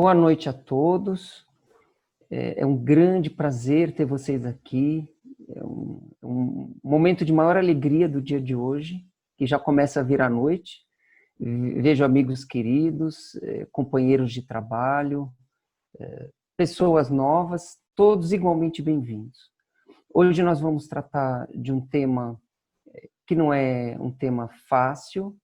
Boa noite a todos. É um grande prazer ter vocês aqui. É um momento de maior alegria do dia de hoje, que já começa a vir à noite. Vejo amigos queridos, companheiros de trabalho, pessoas novas, todos igualmente bem-vindos. Hoje nós vamos tratar de um tema que não é um tema fácil.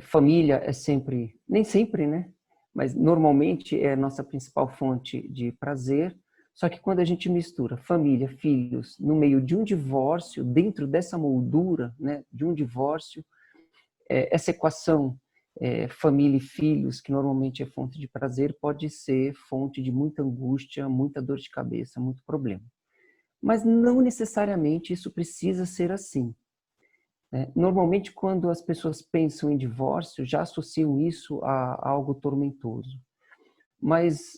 Família é sempre, nem sempre, né? Mas normalmente é a nossa principal fonte de prazer. Só que quando a gente mistura família, filhos, no meio de um divórcio, dentro dessa moldura, né, de um divórcio, essa equação família e filhos, que normalmente é fonte de prazer, pode ser fonte de muita angústia, muita dor de cabeça, muito problema. Mas não necessariamente isso precisa ser assim. Normalmente, quando as pessoas pensam em divórcio, já associam isso a algo tormentoso. Mas,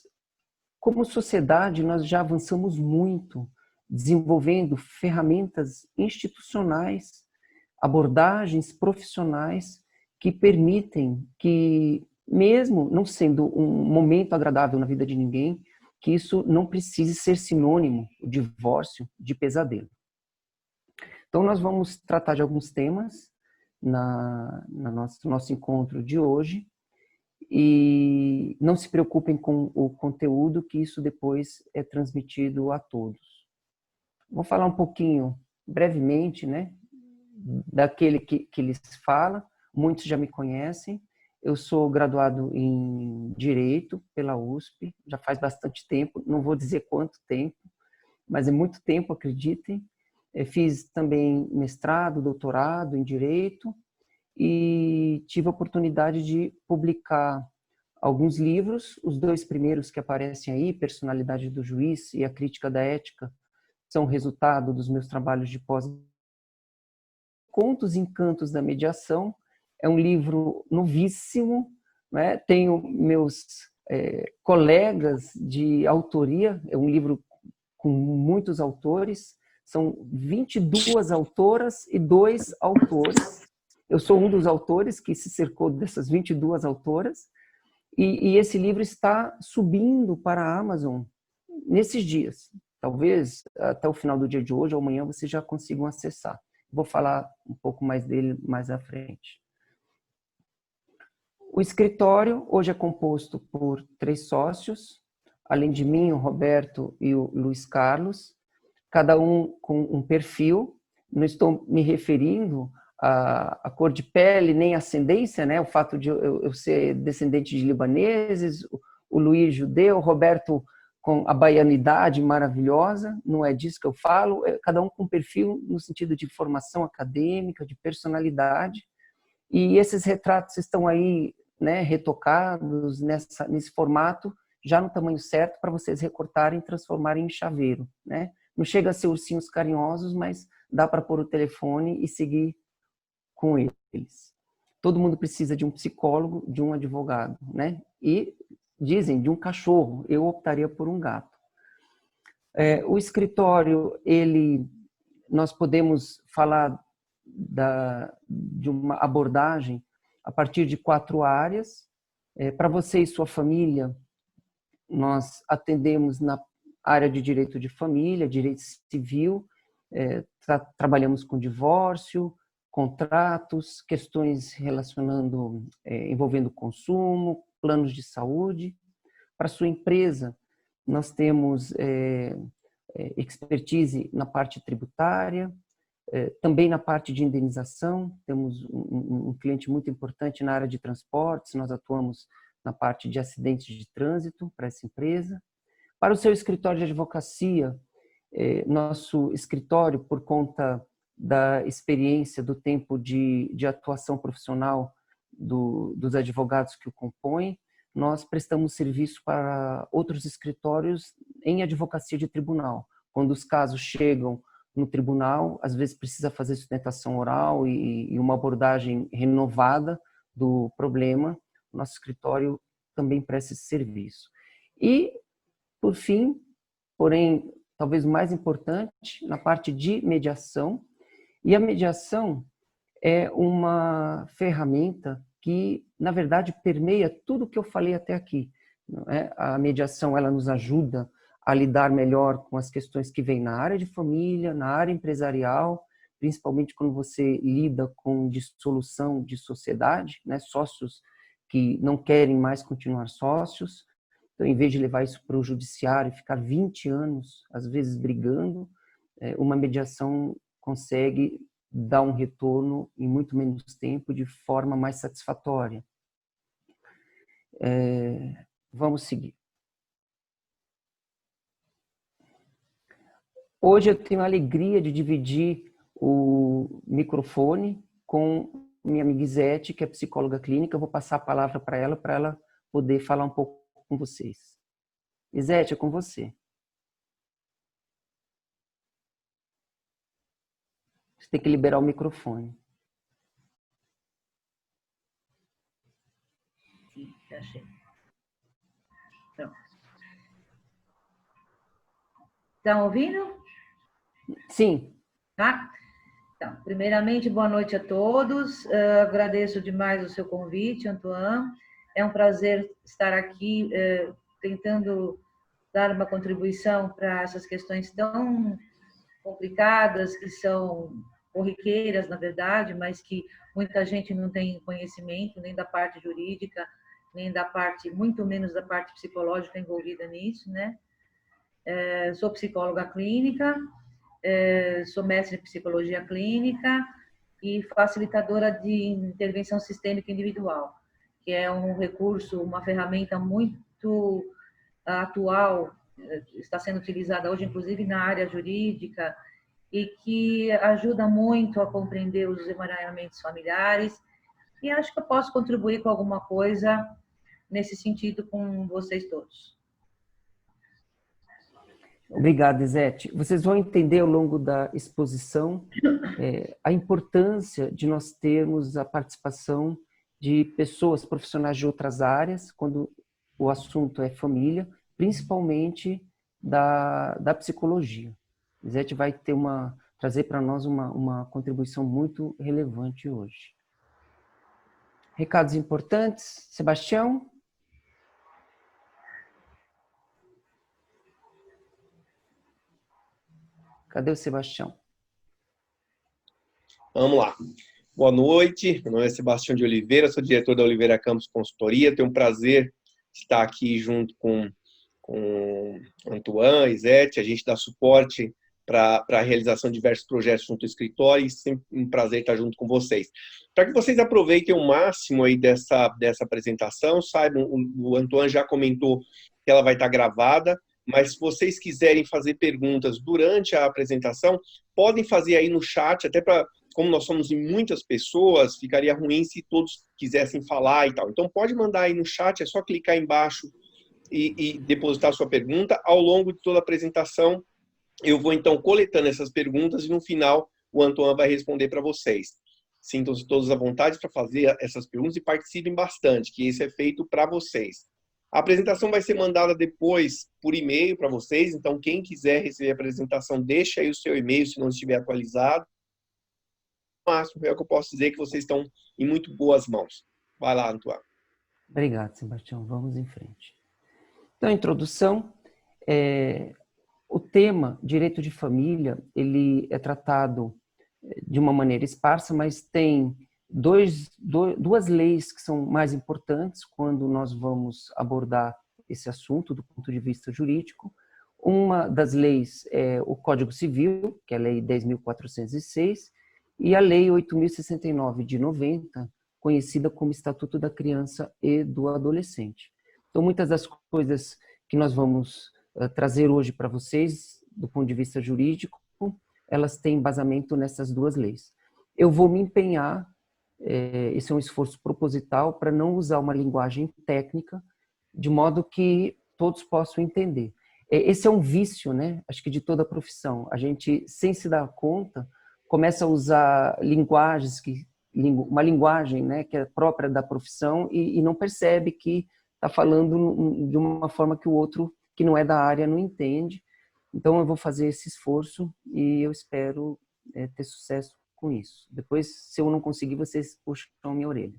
como sociedade, nós já avançamos muito, desenvolvendo ferramentas institucionais, abordagens profissionais que permitem que, mesmo não sendo um momento agradável na vida de ninguém, que isso não precise ser sinônimo, o divórcio, de pesadelo. Então, nós vamos tratar de alguns temas no nosso encontro de hoje e não se preocupem com o conteúdo, que isso depois é transmitido a todos. Vou falar um pouquinho, brevemente, né, daquele que lhes fala. Muitos já me conhecem. Eu sou graduado em Direito pela USP, já faz bastante tempo, não vou dizer quanto tempo, mas é muito tempo, acreditem. Fiz também mestrado, doutorado em Direito e tive a oportunidade de publicar alguns livros. Os dois primeiros que aparecem aí, Personalidade do Juiz e A Crítica da Ética, são resultado dos meus trabalhos de pós. Contos e Encantos da Mediação é um livro novíssimo, né? Tenho meus colegas de autoria, é um livro com muitos autores, são 22 autoras e 2 autores. Eu sou um dos autores que se cercou dessas 22 autoras, e esse livro está subindo para a Amazon nesses dias. Talvez até o final do dia de hoje ou amanhã vocês já consigam acessar. Vou falar um pouco mais dele mais à frente. O escritório hoje é composto por 3 sócios, além de mim, o Roberto e o Luiz Carlos, cada um com um perfil. Não estou me referindo à cor de pele, nem à ascendência, né? O fato de eu ser descendente de libaneses, o Luiz judeu, o Roberto com a baianidade maravilhosa, não é disso que eu falo, cada um com um perfil no sentido de formação acadêmica, de personalidade, e esses retratos estão aí, né, retocados nesse formato, já no tamanho certo para vocês recortarem e transformarem em chaveiro, né? Não chega a ser ursinhos carinhosos, mas dá para pôr o telefone e seguir com eles. Todo mundo precisa de um psicólogo, de um advogado, né? E dizem de um cachorro, eu optaria por um gato. O escritório, nós podemos falar de uma abordagem a partir de 4 áreas. Para você e sua família, nós atendemos na área de direito de família, direito civil, trabalhamos com divórcio, contratos, questões envolvendo consumo, planos de saúde. Para sua empresa, nós temos expertise na parte tributária, também na parte de indenização. Temos um cliente muito importante na área de transportes, nós atuamos na parte de acidentes de trânsito para essa empresa. Para o seu escritório de advocacia, nosso escritório, por conta da experiência, do tempo de atuação profissional dos advogados que o compõem, nós prestamos serviço para outros escritórios em advocacia de tribunal. Quando os casos chegam no tribunal, às vezes precisa fazer sustentação oral e uma abordagem renovada do problema, nosso escritório também presta esse serviço. E, por fim, porém, talvez o mais importante, na parte de mediação. E a mediação é uma ferramenta que, na verdade, permeia tudo o que eu falei até aqui. não é? A mediação, ela nos ajuda a lidar melhor com as questões que vêm na área de família, na área empresarial, principalmente quando você lida com dissolução de sociedade, né? Sócios que não querem mais continuar sócios. Então, em vez de levar isso para o judiciário e ficar 20 anos, às vezes, brigando, uma mediação consegue dar um retorno em muito menos tempo, de forma mais satisfatória. Vamos seguir. Hoje eu tenho a alegria de dividir o microfone com minha amiga Izete, que é psicóloga clínica. Eu vou passar a palavra para ela poder falar um pouco com vocês. Izete, é com você. Você tem que liberar o microfone. Sim, já achei. Pronto. Estão ouvindo? Sim. Tá? Então, primeiramente, boa noite a todos. Agradeço demais o seu convite, Antoine. É um prazer estar aqui tentando dar uma contribuição para essas questões tão complicadas, que são corriqueiras, na verdade, mas que muita gente não tem conhecimento, nem da parte jurídica, nem da parte, muito menos da parte psicológica envolvida nisso, né? Sou psicóloga clínica, sou mestre em psicologia clínica e facilitadora de intervenção sistêmica individual, que é um recurso, uma ferramenta muito atual, está sendo utilizada hoje, inclusive na área jurídica, e que ajuda muito a compreender os emaranhamentos familiares. E acho que eu posso contribuir com alguma coisa nesse sentido com vocês todos. Obrigado, Izete. Vocês vão entender ao longo da exposição a importância de nós termos a participação de pessoas profissionais de outras áreas, quando o assunto é família, principalmente da psicologia. Izete vai trazer para nós uma contribuição muito relevante hoje. Recados importantes, Sebastião? Cadê o Sebastião? Vamos lá. Boa noite, meu nome é Sebastião de Oliveira, sou diretor da Oliveira Campos Consultoria. Tenho um prazer estar aqui junto com Antoine, Izete. A gente dá suporte para a realização de diversos projetos junto ao escritório, e sempre um prazer estar junto com vocês. Para que vocês aproveitem o máximo aí dessa apresentação, saibam, o Antoine já comentou que ela vai estar gravada, mas se vocês quiserem fazer perguntas durante a apresentação, podem fazer aí no chat, até para, como nós somos em muitas pessoas, ficaria ruim se todos quisessem falar e tal. Então pode mandar aí no chat, é só clicar embaixo e depositar sua pergunta. Ao longo de toda a apresentação, eu vou então coletando essas perguntas e no final o Antoine vai responder para vocês. Sintam-se todos à vontade para fazer essas perguntas e participem bastante, que isso é feito para vocês. A apresentação vai ser mandada depois por e-mail para vocês, então quem quiser receber a apresentação, deixa aí o seu e-mail se não estiver atualizado. Mas é o que eu posso dizer, que vocês estão em muito boas mãos. Vai lá, Antoine. Obrigado, Sebastião. Vamos em frente. Então, a introdução, o tema direito de família, ele é tratado de uma maneira esparsa, mas tem duas leis que são mais importantes quando nós vamos abordar esse assunto do ponto de vista jurídico. Uma das leis é o Código Civil, que é a Lei 10.406, e a Lei 8.069 de 90, conhecida como Estatuto da Criança e do Adolescente. Então, muitas das coisas que nós vamos trazer hoje para vocês, do ponto de vista jurídico, elas têm embasamento nessas duas leis. Eu vou me empenhar, esse é um esforço proposital, para não usar uma linguagem técnica, de modo que todos possam entender. Esse é um vício, né? Acho que de toda a profissão. A gente, sem se dar conta, começa a usar uma linguagem, né, que é própria da profissão e não percebe que está falando de uma forma que o outro, que não é da área, não entende. Então, eu vou fazer esse esforço e eu espero ter sucesso com isso. Depois, se eu não conseguir, vocês puxam minha orelha.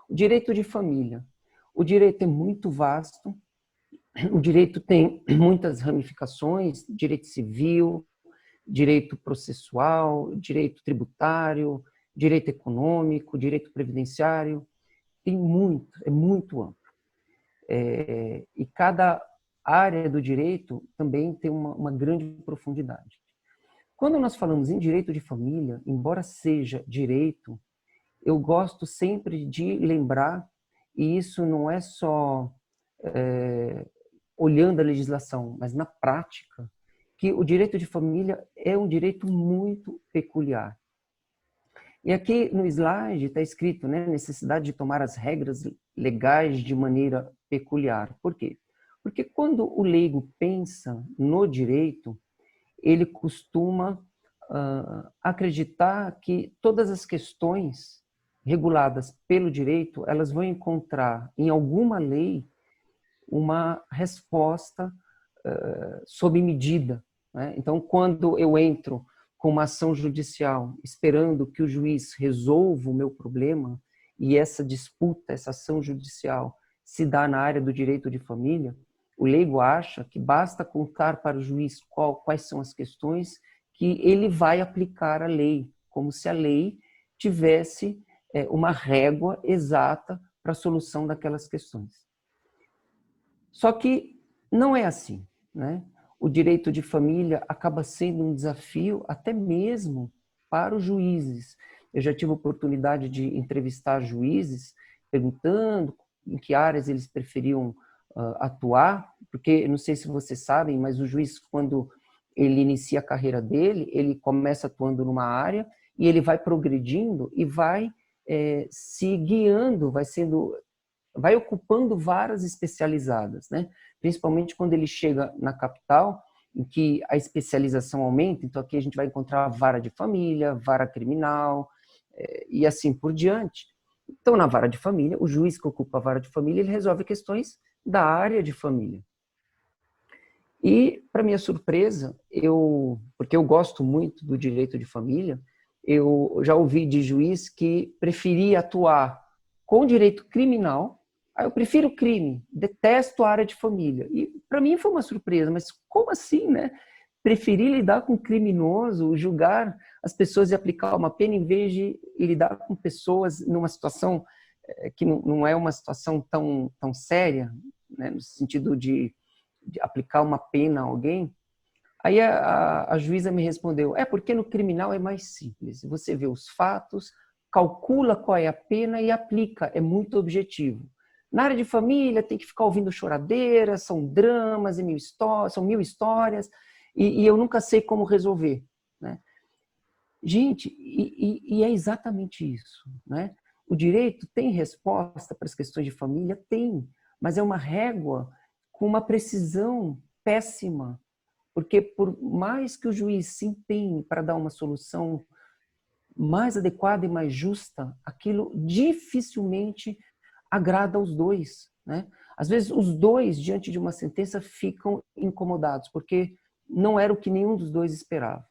O direito de família. O direito é muito vasto, o direito tem muitas ramificações, direito civil, direito processual, direito tributário, direito econômico, direito previdenciário, tem muito, é muito amplo. E cada área do direito também tem uma grande profundidade. Quando nós falamos em direito de família, embora seja direito, eu gosto sempre de lembrar, e isso não é só olhando a legislação, mas na prática, que o direito de família é um direito muito peculiar. E aqui no slide está escrito, né, necessidade de tomar as regras legais de maneira peculiar. Por quê? Porque quando o leigo pensa no direito, ele costuma acreditar que todas as questões reguladas pelo direito, elas vão encontrar em alguma lei uma resposta sob medida, né? Então, quando eu entro com uma ação judicial esperando que o juiz resolva o meu problema, e essa disputa, essa ação judicial se dá na área do direito de família, o leigo acha que basta contar para o juiz quais são as questões que ele vai aplicar a lei, como se a lei tivesse uma régua exata para a solução daquelas questões. Só que não é assim, né? O direito de família acaba sendo um desafio até mesmo para os juízes. Eu já tive a oportunidade de entrevistar juízes perguntando em que áreas eles preferiam atuar, porque não sei se vocês sabem, mas o juiz, quando ele inicia a carreira dele, ele começa atuando numa área e ele vai progredindo e vai se guiando, vai ocupando varas especializadas, né? Principalmente quando ele chega na capital, em que a especialização aumenta. Então aqui a gente vai encontrar vara de família, vara criminal e assim por diante. Então na vara de família, o juiz que ocupa a vara de família, ele resolve questões da área de família. E, para minha surpresa, porque eu gosto muito do direito de família, eu já ouvi de juiz que preferia atuar com direito criminal. Eu prefiro crime, detesto a área de família. E para mim foi uma surpresa, mas como assim, né? Preferir lidar com criminoso, julgar as pessoas e aplicar uma pena em vez de lidar com pessoas numa situação que não é uma situação tão séria, né? No sentido de aplicar uma pena a alguém. Aí a juíza me respondeu, porque no criminal é mais simples. Você vê os fatos, calcula qual é a pena e aplica, é muito objetivo. Na área de família tem que ficar ouvindo choradeiras, são dramas, são mil histórias, e eu nunca sei como resolver, né? Gente, e é exatamente isso, né? O direito tem resposta para as questões de família? Tem, mas é uma régua com uma precisão péssima, porque por mais que o juiz se empenhe para dar uma solução mais adequada e mais justa, aquilo dificilmente agrada aos dois, né? Às vezes os dois, diante de uma sentença, ficam incomodados, porque não era o que nenhum dos dois esperava,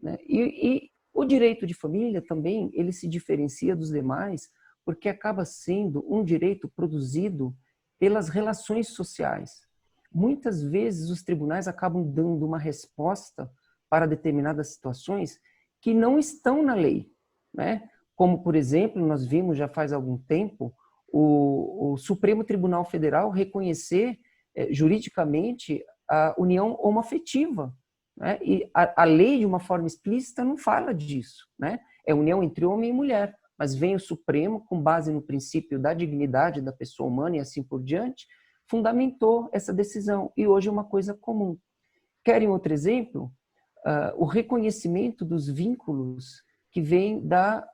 né? E o direito de família também, ele se diferencia dos demais, porque acaba sendo um direito produzido pelas relações sociais. Muitas vezes os tribunais acabam dando uma resposta para determinadas situações que não estão na lei, né? Como, por exemplo, nós vimos já faz algum tempo o Supremo Tribunal Federal reconhecer juridicamente a união homoafetiva, né? E a lei, de uma forma explícita, não fala disso, né? É união entre homem e mulher, mas vem o Supremo, com base no princípio da dignidade da pessoa humana e assim por diante, fundamentou essa decisão, e hoje é uma coisa comum. Querem outro exemplo? O reconhecimento dos vínculos que vem da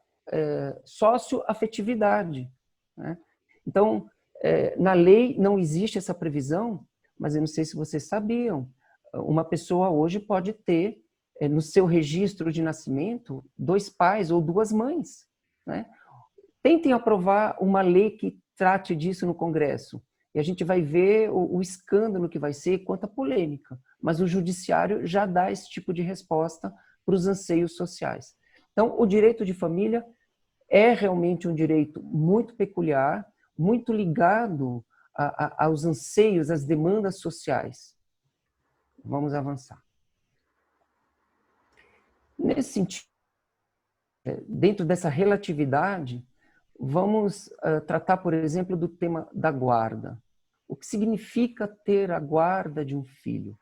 socioafetividade, né? Então, na lei não existe essa previsão, mas eu não sei se vocês sabiam, uma pessoa hoje pode ter no seu registro de nascimento 2 pais ou 2 mães, né? Tentem aprovar uma lei que trate disso no Congresso, e a gente vai ver o escândalo que vai ser, quanta polêmica. Mas o judiciário já dá esse tipo de resposta para os anseios sociais. Então, o direito de família é realmente um direito muito peculiar, muito ligado aos anseios, às demandas sociais. Vamos avançar. Nesse sentido, dentro dessa relatividade, vamos tratar, por exemplo, do tema da guarda. O que significa ter a guarda de um filho?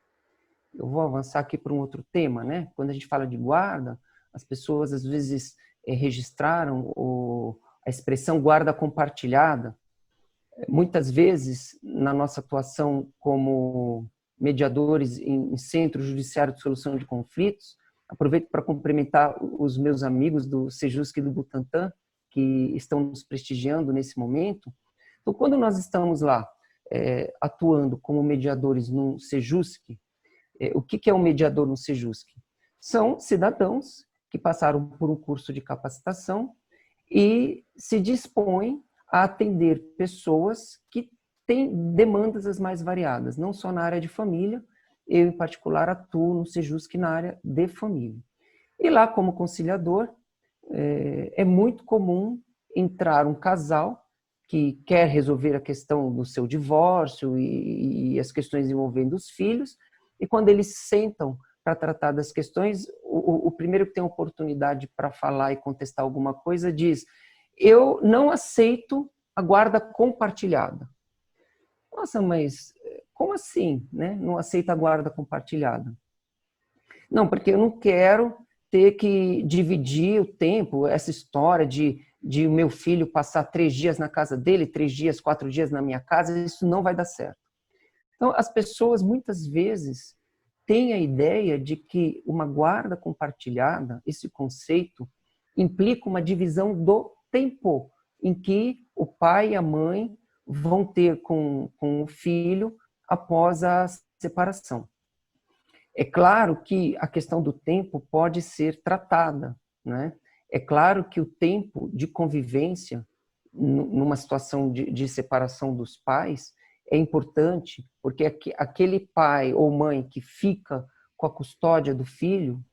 Eu vou avançar aqui para um outro tema, né? Quando a gente fala de guarda, as pessoas às vezes registraram a expressão guarda compartilhada. Muitas vezes, na nossa atuação como mediadores em centro judiciário de solução de conflitos, aproveito para cumprimentar os meus amigos do Sejusc e do Butantan, que estão nos prestigiando nesse momento. Então, quando nós estamos lá atuando como mediadores no Sejusc, o que é um mediador no Sejusc? São cidadãos que passaram por um curso de capacitação e se dispõem a atender pessoas que têm demandas as mais variadas, não só na área de família. Eu, em particular, atuo no Sejusc na área de família. E lá, como conciliador, é muito comum entrar um casal que quer resolver a questão do seu divórcio e as questões envolvendo os filhos, e quando eles sentam para tratar das questões, o primeiro que tem oportunidade para falar e contestar alguma coisa diz: eu não aceito a guarda compartilhada. Nossa, mas como assim, né? Não aceita a guarda compartilhada? Não, porque eu não quero ter que dividir o tempo, essa história de o meu filho passar 3 dias na casa dele, 3 dias, 4 dias na minha casa, isso não vai dar certo. Então, as pessoas muitas vezes têm a ideia de que uma guarda compartilhada, esse conceito, implica uma divisão do tempo em que o pai e a mãe vão ter com o filho após a separação. É claro que a questão do tempo pode ser tratada, né? É claro que o tempo de convivência numa situação de separação dos pais é importante, porque aquele pai ou mãe que fica com a custódia do filho,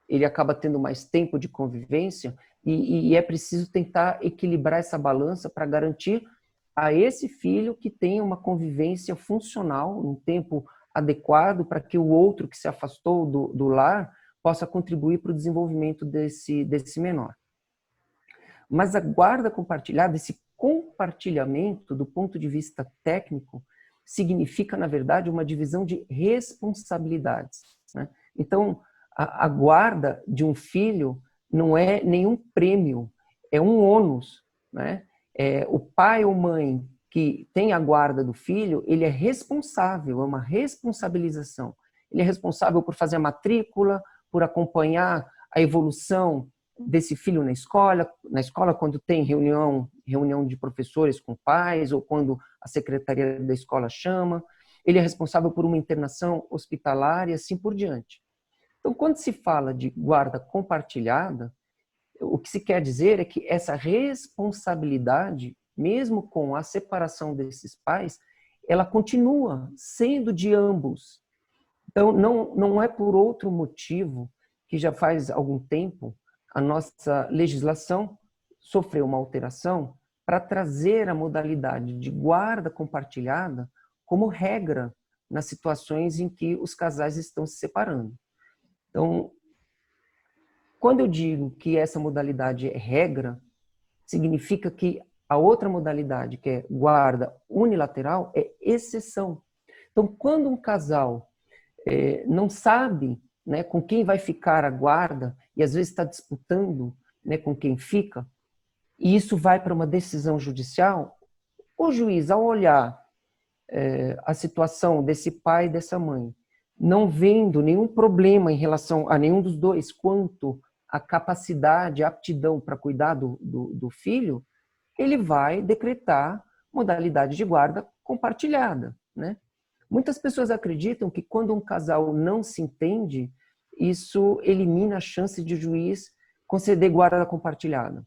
ele acaba tendo mais tempo de convivência e é preciso tentar equilibrar essa balança para garantir a esse filho que tenha uma convivência funcional, um tempo adequado para que o outro que se afastou do lar possa contribuir para o desenvolvimento desse menor. Mas a guarda compartilhada, esse compartilhamento do ponto de vista técnico, significa, na verdade, uma divisão de responsabilidades, né? Então, a guarda de um filho não é nenhum prêmio, é um ônus, né? O pai ou mãe que tem a guarda do filho, ele é responsável, é uma responsabilização. Ele é responsável por fazer a matrícula, por acompanhar a evolução desse filho na escola quando tem reunião de professores com pais ou quando a secretaria da escola chama. Ele é responsável por uma internação hospitalar e assim por diante. Então, quando se fala de guarda compartilhada, o que se quer dizer é que essa responsabilidade, mesmo com a separação desses pais, ela continua sendo de ambos. Então, não é por outro motivo que já faz algum tempo a nossa legislação sofreu uma alteração para trazer a modalidade de guarda compartilhada como regra nas situações em que os casais estão se separando. Então, quando eu digo que essa modalidade é regra, significa que a outra modalidade, que é guarda unilateral, é exceção. Então, quando um casal não sabe, né, com quem vai ficar a guarda, e às vezes está disputando, né, com quem fica, e isso vai para uma decisão judicial, o juiz, ao olhar a situação desse pai e dessa mãe, não vendo nenhum problema em relação a nenhum dos dois, quanto a capacidade, a aptidão para cuidar do filho, ele vai decretar modalidade de guarda compartilhada, né? Muitas pessoas acreditam que quando um casal não se entende, isso elimina a chance de o juiz conceder guarda compartilhada.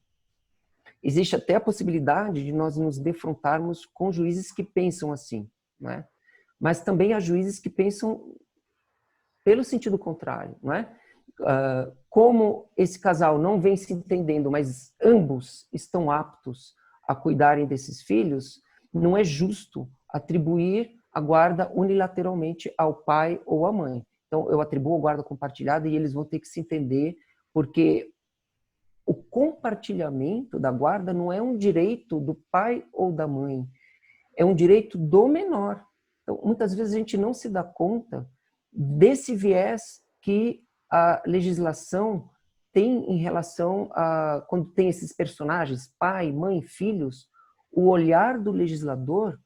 Existe até a possibilidade de nós nos defrontarmos com juízes que pensam assim, né? Mas também há juízes que pensam pelo sentido contrário, não é? Como esse casal não vem se entendendo, mas ambos estão aptos a cuidarem desses filhos, não é justo atribuir a guarda unilateralmente ao pai ou à mãe. Então, eu atribuo a guarda compartilhada e eles vão ter que se entender, porque o compartilhamento da guarda não é um direito do pai ou da mãe, é um direito do menor. Então, muitas vezes a gente não se dá conta desse viés que a legislação tem em relação a, quando tem esses personagens, pai, mãe, filhos, o olhar do legislador,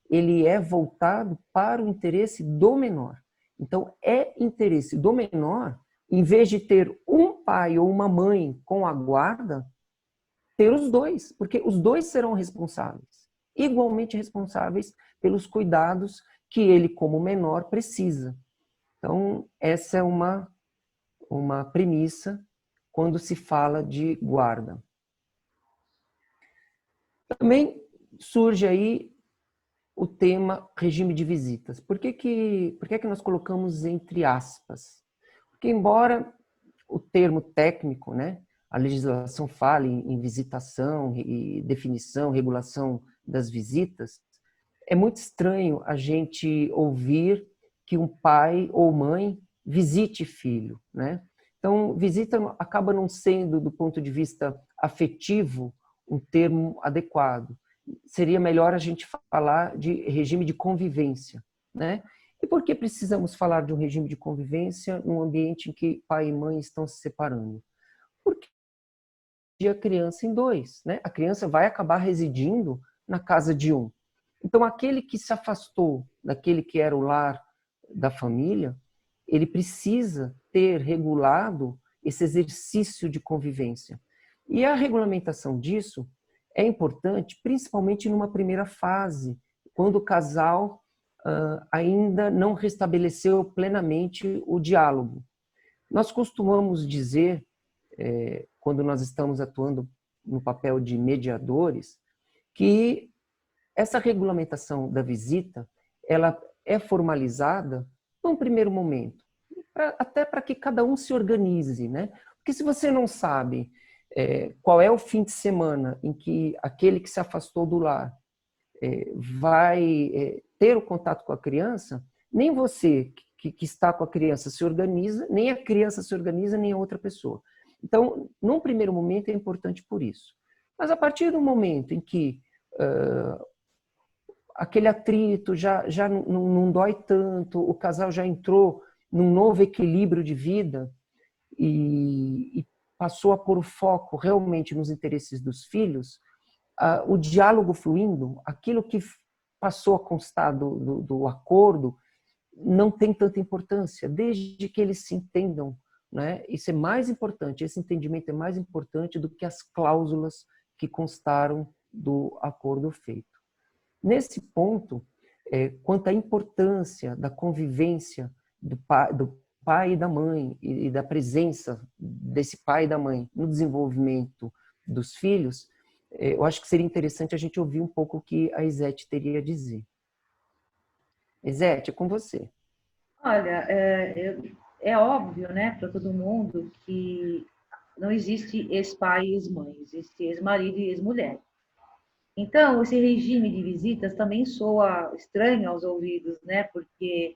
ele é voltado para o interesse do menor. Então, é interesse do menor, em vez de ter um pai ou uma mãe com a guarda, ter os dois, porque os dois serão responsáveis, igualmente responsáveis pelos cuidados que ele, como menor, precisa. Então, essa é uma premissa quando se fala de guarda. Também surge aí o tema regime de visitas. Por que nós colocamos entre aspas? Porque, embora o termo técnico, né, a legislação fale em visitação e definição, regulação das visitas, é muito estranho a gente ouvir que um pai ou mãe visite filho, né? Então, visita acaba não sendo, do ponto de vista afetivo, um termo adequado. Seria melhor a gente falar de regime de convivência, né? E por que precisamos falar de um regime de convivência num ambiente em que pai e mãe estão se separando? Porque a criança em dois, né? A criança vai acabar residindo na casa de um. Então, aquele que se afastou daquele que era o lar da família, ele precisa ter regulado esse exercício de convivência. E a regulamentação disso é importante, principalmente numa primeira fase, quando o casal ainda não restabeleceu plenamente o diálogo. Nós costumamos dizer, quando nós estamos atuando no papel de mediadores, que essa regulamentação da visita, ela é formalizada num primeiro momento, até para que cada um se organize, né? Porque se você não sabe qual é o fim de semana em que aquele que se afastou do lar vai ter o contato com a criança, nem você que está com a criança se organiza, nem a criança se organiza, nem a outra pessoa. Então, num primeiro momento é importante por isso. Mas a partir do momento em que aquele atrito já não dói tanto, o casal já entrou num novo equilíbrio de vida e passou a pôr o foco realmente nos interesses dos filhos, o diálogo fluindo, aquilo que passou a constar do acordo, não tem tanta importância, desde que eles se entendam, né? Isso é mais importante, esse entendimento é mais importante do que as cláusulas que constaram do acordo feito. Nesse ponto, quanto à importância da convivência do pai e da mãe e da presença desse pai e da mãe no desenvolvimento dos filhos, eu acho que seria interessante a gente ouvir um pouco o que a Izete teria a dizer. Izete, é com você. Olha, é óbvio, né, para todo mundo que não existe ex-pai e ex-mãe, existe ex-marido e ex-mulher. Então, esse regime de visitas também soa estranho aos ouvidos, né, porque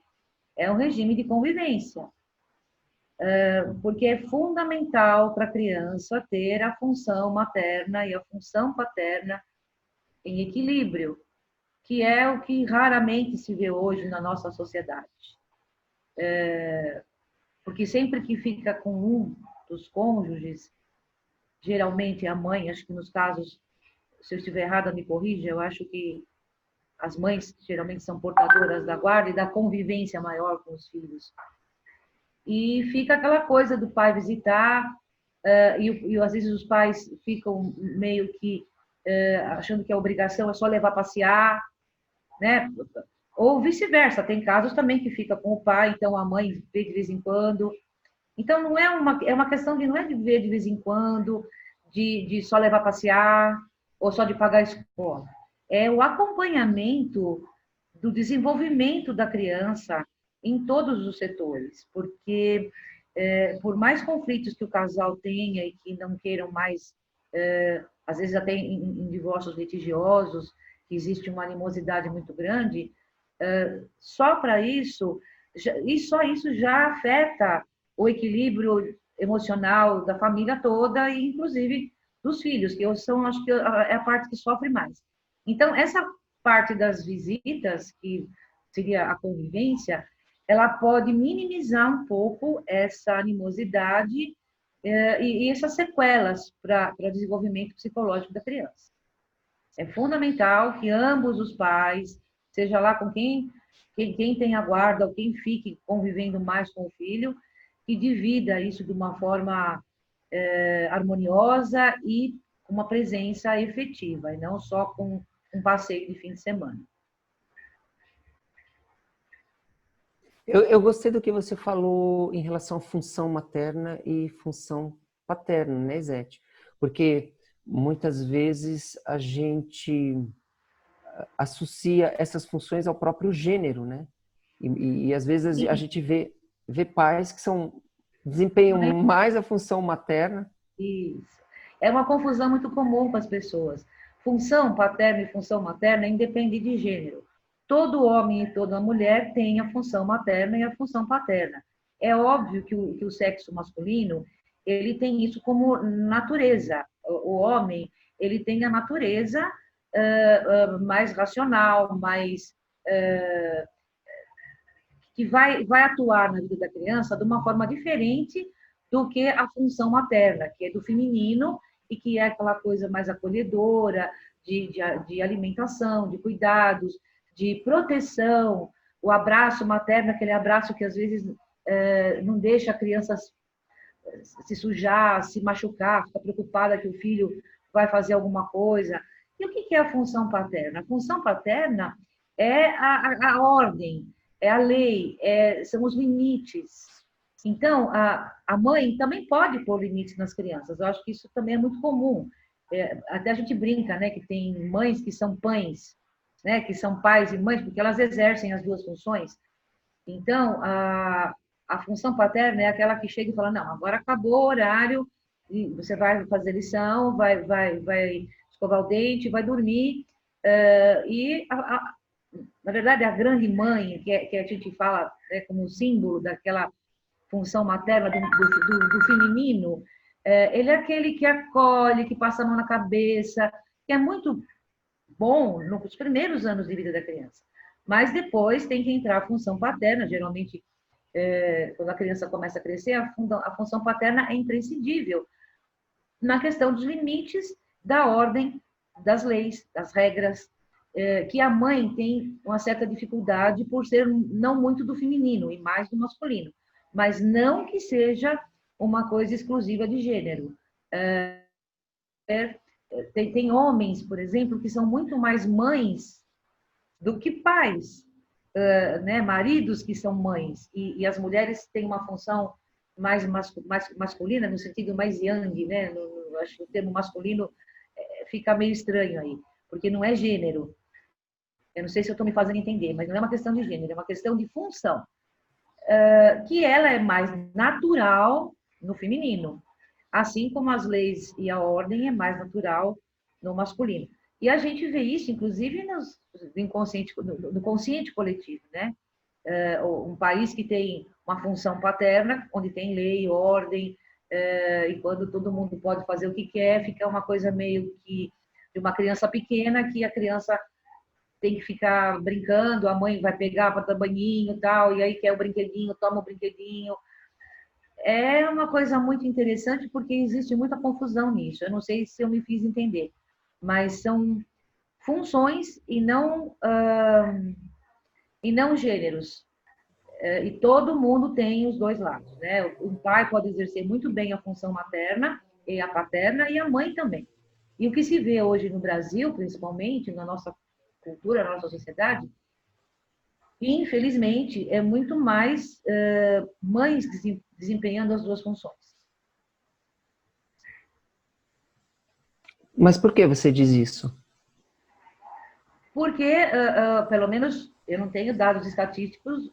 é um regime de convivência. Porque é fundamental para a criança ter a função materna e a função paterna em equilíbrio, que é o que raramente se vê hoje na nossa sociedade. Porque sempre que fica com um dos cônjuges, geralmente a mãe, acho que nos casos, se eu estiver errada, me corrija, eu acho que as mães geralmente são portadoras da guarda e da convivência maior com os filhos. E fica aquela coisa do pai visitar, e às vezes os pais ficam meio que achando que a obrigação é só levar a passear, né? Ou vice-versa, tem casos também que fica com o pai, então a mãe vê de vez em quando. Então não é uma questão de não é de ver de vez em quando, de só levar a passear, ou só de pagar a escola. É o acompanhamento do desenvolvimento da criança em todos os setores, porque por mais conflitos que o casal tenha e que não queiram mais, às vezes até em divórcios litigiosos, que existe uma animosidade muito grande, só para isso, e só isso já afeta o equilíbrio emocional da família toda e inclusive dos filhos, que são, acho que é a parte que sofre mais. Então, essa parte das visitas, que seria a convivência, ela pode minimizar um pouco essa animosidade e essas sequelas para o desenvolvimento psicológico da criança. É fundamental que ambos os pais, seja lá com quem tem a guarda ou quem fique convivendo mais com o filho, que divida isso de uma forma harmoniosa e com uma presença efetiva, e não só com um passeio de fim de semana. Eu gostei do que você falou em relação à função materna e função paterna, né, Zete? Porque muitas vezes a gente associa essas funções ao próprio gênero, né? E às vezes a gente vê pais que desempenham mais a função materna. Isso. É uma confusão muito comum com as pessoas. Função paterna e função materna independe de gênero. Todo homem e toda mulher tem a função materna e a função paterna. É óbvio que o sexo masculino, ele tem isso como natureza. O homem, ele tem a natureza mais racional, mais que vai atuar na vida da criança de uma forma diferente do que a função materna, que é do feminino e que é aquela coisa mais acolhedora, de alimentação, de cuidados, de proteção, o abraço materno, aquele abraço que às vezes não deixa a criança se sujar, se machucar, fica preocupada que o filho vai fazer alguma coisa. E o que é a função paterna? A função paterna é a ordem, é a lei, são os limites. Então, a mãe também pode pôr limites nas crianças. Eu acho que isso também é muito comum. Até a gente brinca, né, que tem mães que são pães, né, que são pais e mães, porque elas exercem as duas funções. Então, a função paterna é aquela que chega e fala, não, agora acabou o horário, e você vai fazer lição, vai escovar o dente, vai dormir. Na verdade, a grande mãe, que a gente fala como símbolo daquela função materna do feminino, ele é aquele que acolhe, que passa a mão na cabeça, que é muito bom nos primeiros anos de vida da criança. Mas depois tem que entrar a função paterna, geralmente, quando a criança começa a crescer, a função paterna é imprescindível na questão dos limites, da ordem, das leis, das regras, que a mãe tem uma certa dificuldade por ser não muito do feminino e mais do masculino, mas não que seja uma coisa exclusiva de gênero. Tem homens, por exemplo, que são muito mais mães do que pais, né? Maridos que são mães, e as mulheres têm uma função mais masculina, no sentido mais yang, né? Acho que o termo masculino fica meio estranho aí, porque não é gênero. Eu não sei se eu estou me fazendo entender, mas não é uma questão de gênero, é uma questão de função, que ela é mais natural no feminino, assim como as leis e a ordem é mais natural no masculino. E a gente vê isso, inclusive, no consciente coletivo, né? Um país que tem uma função paterna, onde tem lei, ordem, e quando todo mundo pode fazer o que quer, fica uma coisa meio que de uma criança pequena, que a criança tem que ficar brincando, a mãe vai pegar para dar banhinho e tal, e aí quer o brinquedinho, toma o brinquedinho. É uma coisa muito interessante porque existe muita confusão nisso. Eu não sei se eu me fiz entender, mas são funções e não gêneros. E todo mundo tem os dois lados, né? O pai pode exercer muito bem a função materna e a paterna, e a mãe também. E o que se vê hoje no Brasil, principalmente, na nossa cultura, na nossa sociedade, infelizmente, é muito mais mães desempenhando as duas funções. Mas por que você diz isso? Porque, pelo menos, eu não tenho dados estatísticos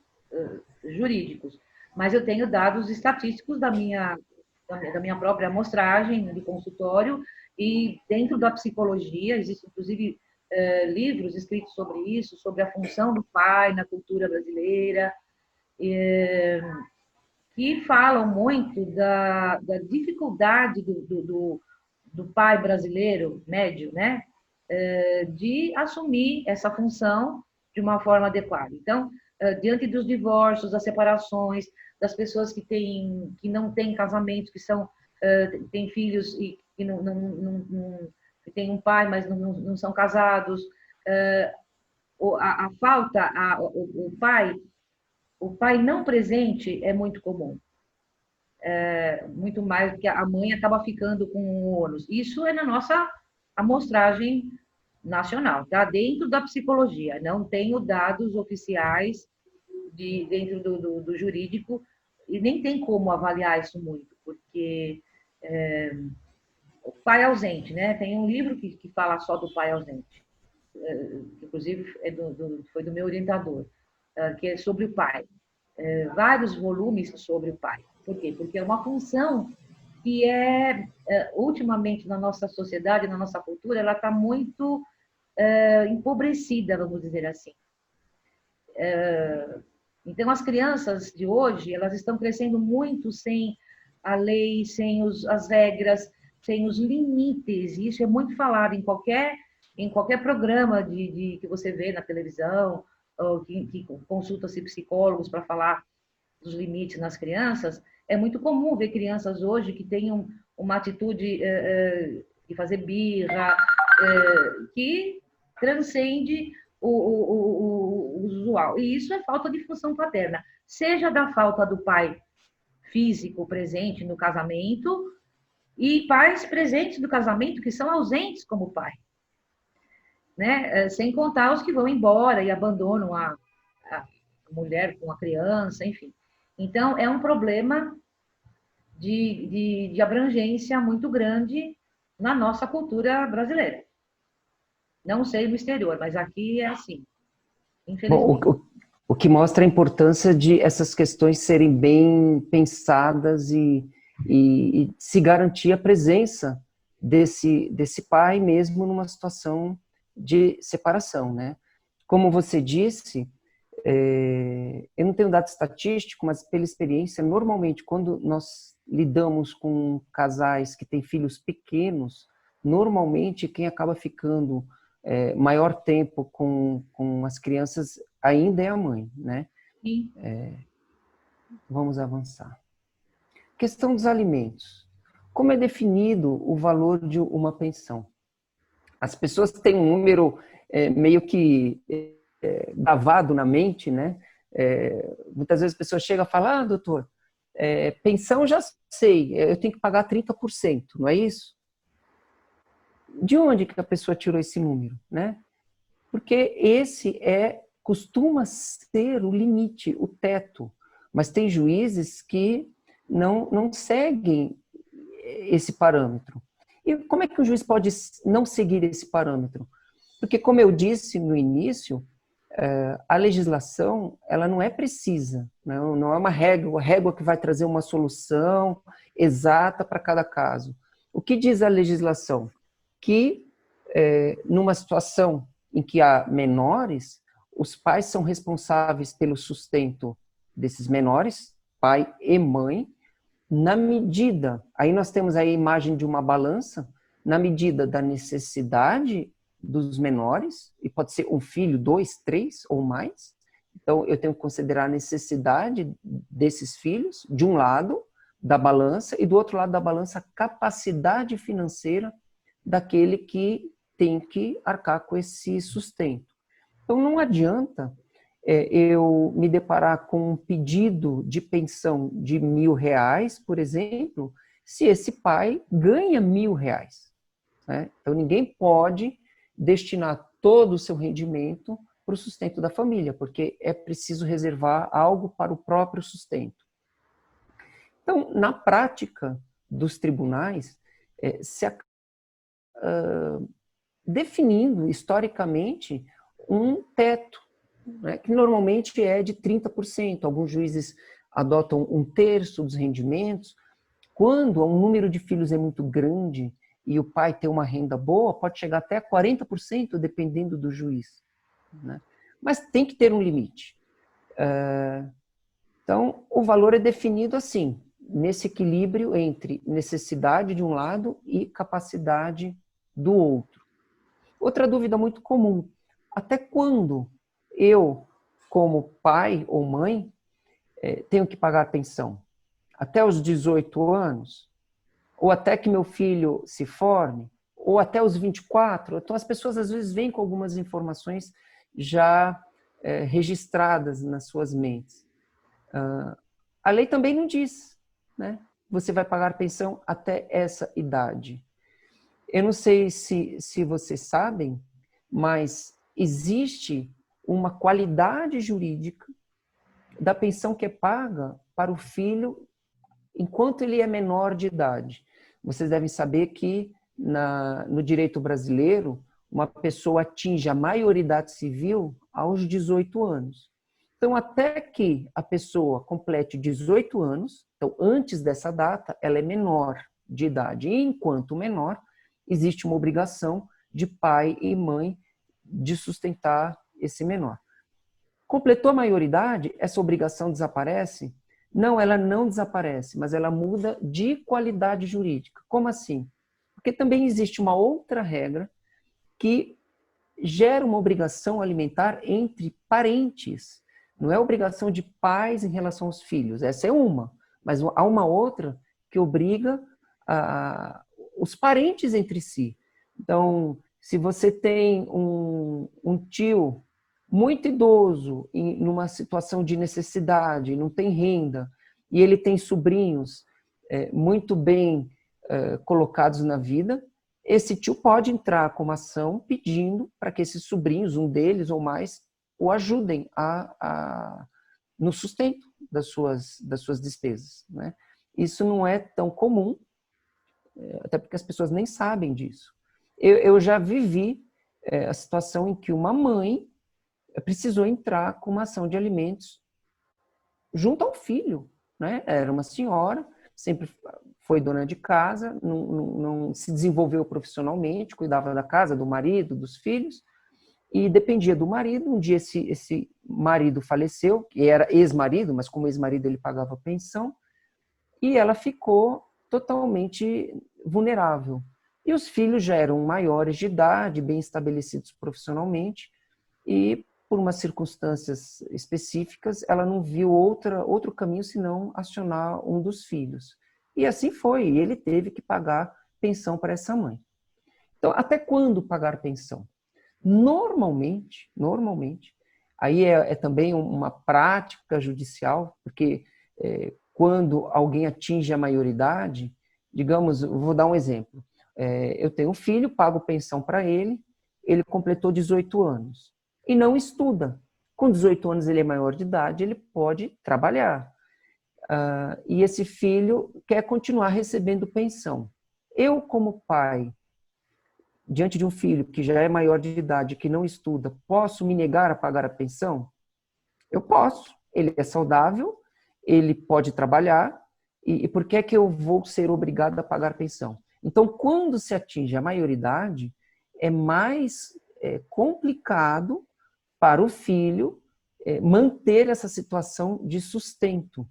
jurídicos, mas eu tenho dados estatísticos da minha própria amostragem de consultório, e dentro da psicologia, existem, inclusive, livros escritos sobre isso, sobre a função do pai na cultura brasileira, que falam muito da dificuldade do pai brasileiro médio, né, de assumir essa função de uma forma adequada. Então, diante dos divórcios, das separações, das pessoas que não têm casamento, que têm filhos e que que têm um pai, mas não são casados, a falta, o pai não presente é muito comum. Muito mais, porque a mãe acaba ficando com o ônus. Isso é na nossa amostragem nacional, tá? Dentro da psicologia. Não tenho dados oficiais dentro do jurídico e nem tem como avaliar isso muito, porque o pai ausente, né? Tem um livro que fala só do pai ausente, inclusive foi do meu orientador, que é sobre o pai. Vários volumes sobre o pai. Por quê? Porque é uma função que ultimamente, na nossa sociedade, na nossa cultura, ela está muito empobrecida, vamos dizer assim. Então, as crianças de hoje, elas estão crescendo muito sem a lei, sem as regras, sem os limites. E isso é muito falado em qualquer programa que você vê na televisão, ou que consulta-se psicólogos para falar dos limites nas crianças. É muito comum ver crianças hoje que tenham uma atitude de fazer birra, que transcende o usual. E isso é falta de função paterna, seja da falta do pai físico presente no casamento e pais presentes no casamento que são ausentes como pai, né? Sem contar os que vão embora e abandonam a mulher com a criança, enfim. Então, é um problema de abrangência muito grande na nossa cultura brasileira. Não sei no exterior, mas aqui é assim, infelizmente. Bom, o que mostra a importância de essas questões serem bem pensadas e se garantir a presença desse pai mesmo numa situação de separação, né? Como você disse, eu não tenho dado estatístico, mas pela experiência, normalmente quando nós lidamos com casais que têm filhos pequenos, normalmente quem acaba ficando maior tempo com as crianças ainda é a mãe, né? Sim. Vamos avançar. Questão dos alimentos. Como é definido o valor de uma pensão? As pessoas têm um número meio que gravado na mente, né? Muitas vezes a pessoa chega a falar, doutor, pensão já sei, eu tenho que pagar 30%, não é isso? De onde que a pessoa tirou esse número, né? Porque esse costuma ser o limite, o teto, mas tem juízes que não seguem esse parâmetro. E como é que o juiz pode não seguir esse parâmetro? Porque, como eu disse no início, a legislação ela não é precisa, não é uma régua que vai trazer uma solução exata para cada caso. O que diz a legislação? Que numa situação em que há menores, os pais são responsáveis pelo sustento desses menores, pai e mãe, na medida, aí nós temos a imagem de uma balança, na medida da necessidade dos menores, e pode ser um filho, 2, 3 ou mais, então eu tenho que considerar a necessidade desses filhos, de um lado da balança, e do outro lado da balança, a capacidade financeira daquele que tem que arcar com esse sustento. Então não adianta eu me deparar com um pedido de pensão de R$1.000, por exemplo, se esse pai ganha R$1.000. Né? Então ninguém pode destinar todo o seu rendimento para o sustento da família, porque é preciso reservar algo para o próprio sustento. Então, na prática dos tribunais, se definindo historicamente um teto, né, que normalmente é de 30%. Alguns juízes adotam 1/3 dos rendimentos. Quando um número de filhos é muito grande e o pai tem uma renda boa, pode chegar até 40%, dependendo do juiz, né? Mas tem que ter um limite. Então, o valor é definido assim, nesse equilíbrio entre necessidade de um lado e capacidade do outro. Outra dúvida muito comum: até quando eu, como pai ou mãe, tenho que pagar pensão? Até os 18 anos? Ou até que meu filho se forme? Ou até os 24? Então, as pessoas às vezes vêm com algumas informações já registradas nas suas mentes. A lei também não diz, né? Você vai pagar pensão até essa idade. Eu não sei se vocês sabem, mas existe uma qualidade jurídica da pensão que é paga para o filho enquanto ele é menor de idade. Vocês devem saber que no direito brasileiro, uma pessoa atinge a maioridade civil aos 18 anos. Então, até que a pessoa complete 18 anos, então antes dessa data, ela é menor de idade. E enquanto menor, existe uma obrigação de pai e mãe de sustentar esse menor. Completou a maioridade, essa obrigação desaparece? Não, ela não desaparece, mas ela muda de qualidade jurídica. Como assim? Porque também existe uma outra regra que gera uma obrigação alimentar entre parentes. Não é obrigação de pais em relação aos filhos, essa é uma, mas há uma outra que obriga os parentes entre si. Então, se você tem um tio muito idoso, numa situação de necessidade, não tem renda, e ele tem sobrinhos muito bem colocados na vida, esse tio pode entrar com uma ação pedindo para que esses sobrinhos, um deles ou mais, o ajudem no sustento das suas despesas, né? Isso não é tão comum, até porque as pessoas nem sabem disso. Eu já vivi a situação em que uma mãe precisou entrar com uma ação de alimentos junto ao filho, né? Era uma senhora, sempre foi dona de casa, não se desenvolveu profissionalmente, cuidava da casa, do marido, dos filhos, e dependia do marido. Um dia esse marido faleceu, que era ex-marido, mas como ex-marido ele pagava pensão, e ela ficou totalmente vulnerável. E os filhos já eram maiores de idade, bem estabelecidos profissionalmente, e por umas circunstâncias específicas, ela não viu outro caminho senão acionar um dos filhos. E assim foi, e ele teve que pagar pensão para essa mãe. Então, até quando pagar pensão? Normalmente, aí é também uma prática judicial, porque quando alguém atinge a maioridade, digamos, vou dar um exemplo, eu tenho um filho, pago pensão para ele completou 18 anos e não estuda. Com 18 anos ele é maior de idade, ele pode trabalhar. E esse filho quer continuar recebendo pensão. Eu, como pai, diante de um filho que já é maior de idade, que não estuda, posso me negar a pagar a pensão? Eu posso. Ele é saudável, ele pode trabalhar, e por que é que eu vou ser obrigado a pagar pensão? Então, quando se atinge a maioridade, é mais complicado para o filho manter essa situação de sustento.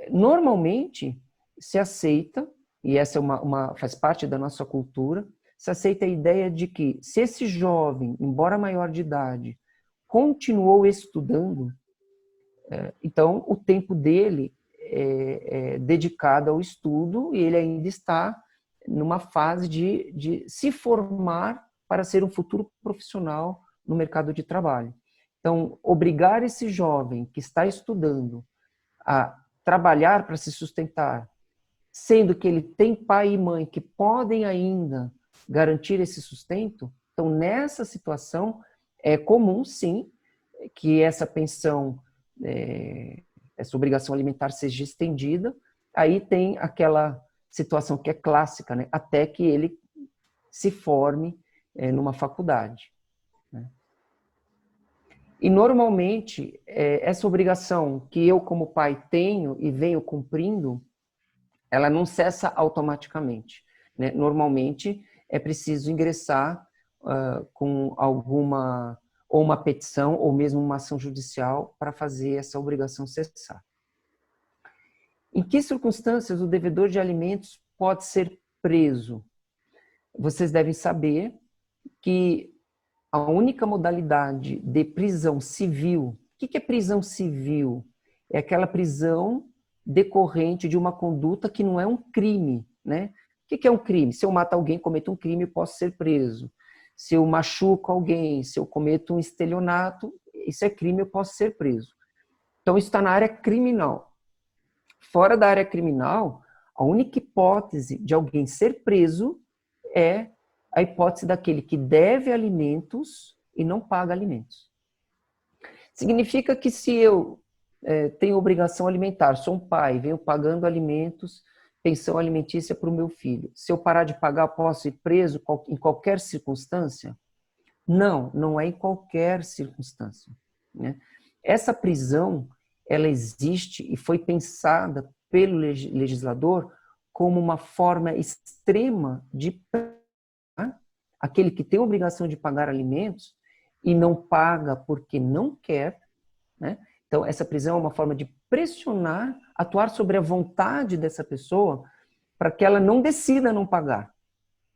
Normalmente, se aceita, e essa faz parte da nossa cultura, se aceita a ideia de que se esse jovem, embora maior de idade, continuou estudando, então o tempo dele é dedicado ao estudo e ele ainda está numa fase de se formar para ser um futuro profissional no mercado de trabalho. Então, obrigar esse jovem que está estudando a trabalhar para se sustentar, sendo que ele tem pai e mãe que podem ainda garantir esse sustento, então nessa situação é comum sim que essa pensão, essa obrigação alimentar seja estendida. Aí tem aquela situação que é clássica, né? Até que ele se forme numa faculdade, né? E normalmente essa obrigação que eu como pai tenho e venho cumprindo, ela não cessa automaticamente. né? Normalmente é preciso ingressar com alguma, ou uma petição, ou mesmo uma ação judicial para fazer essa obrigação cessar. Em que circunstâncias o devedor de alimentos pode ser preso? Vocês devem saber que a única modalidade de prisão civil, o que é prisão civil? É aquela prisão decorrente de uma conduta que não é um crime, né? O que é um crime? Se eu mato alguém, cometo um crime, eu posso ser preso. Se eu machuco alguém, se eu cometo um estelionato, isso é crime, eu posso ser preso. Então, isso está na área criminal. Fora da área criminal, a única hipótese de alguém ser preso é a hipótese daquele que deve alimentos e não paga alimentos. Significa que se eu tenho obrigação alimentar, sou um pai, venho pagando alimentos, pensão alimentícia para o meu filho. Se eu parar de pagar, posso ir preso em qualquer circunstância? Não, não é em qualquer circunstância, né? Essa prisão, ela existe e foi pensada pelo legislador como uma forma extrema de aquele que tem a obrigação de pagar alimentos e não paga porque não quer, né? Então, essa prisão é uma forma de pressionar, atuar sobre a vontade dessa pessoa para que ela não decida não pagar,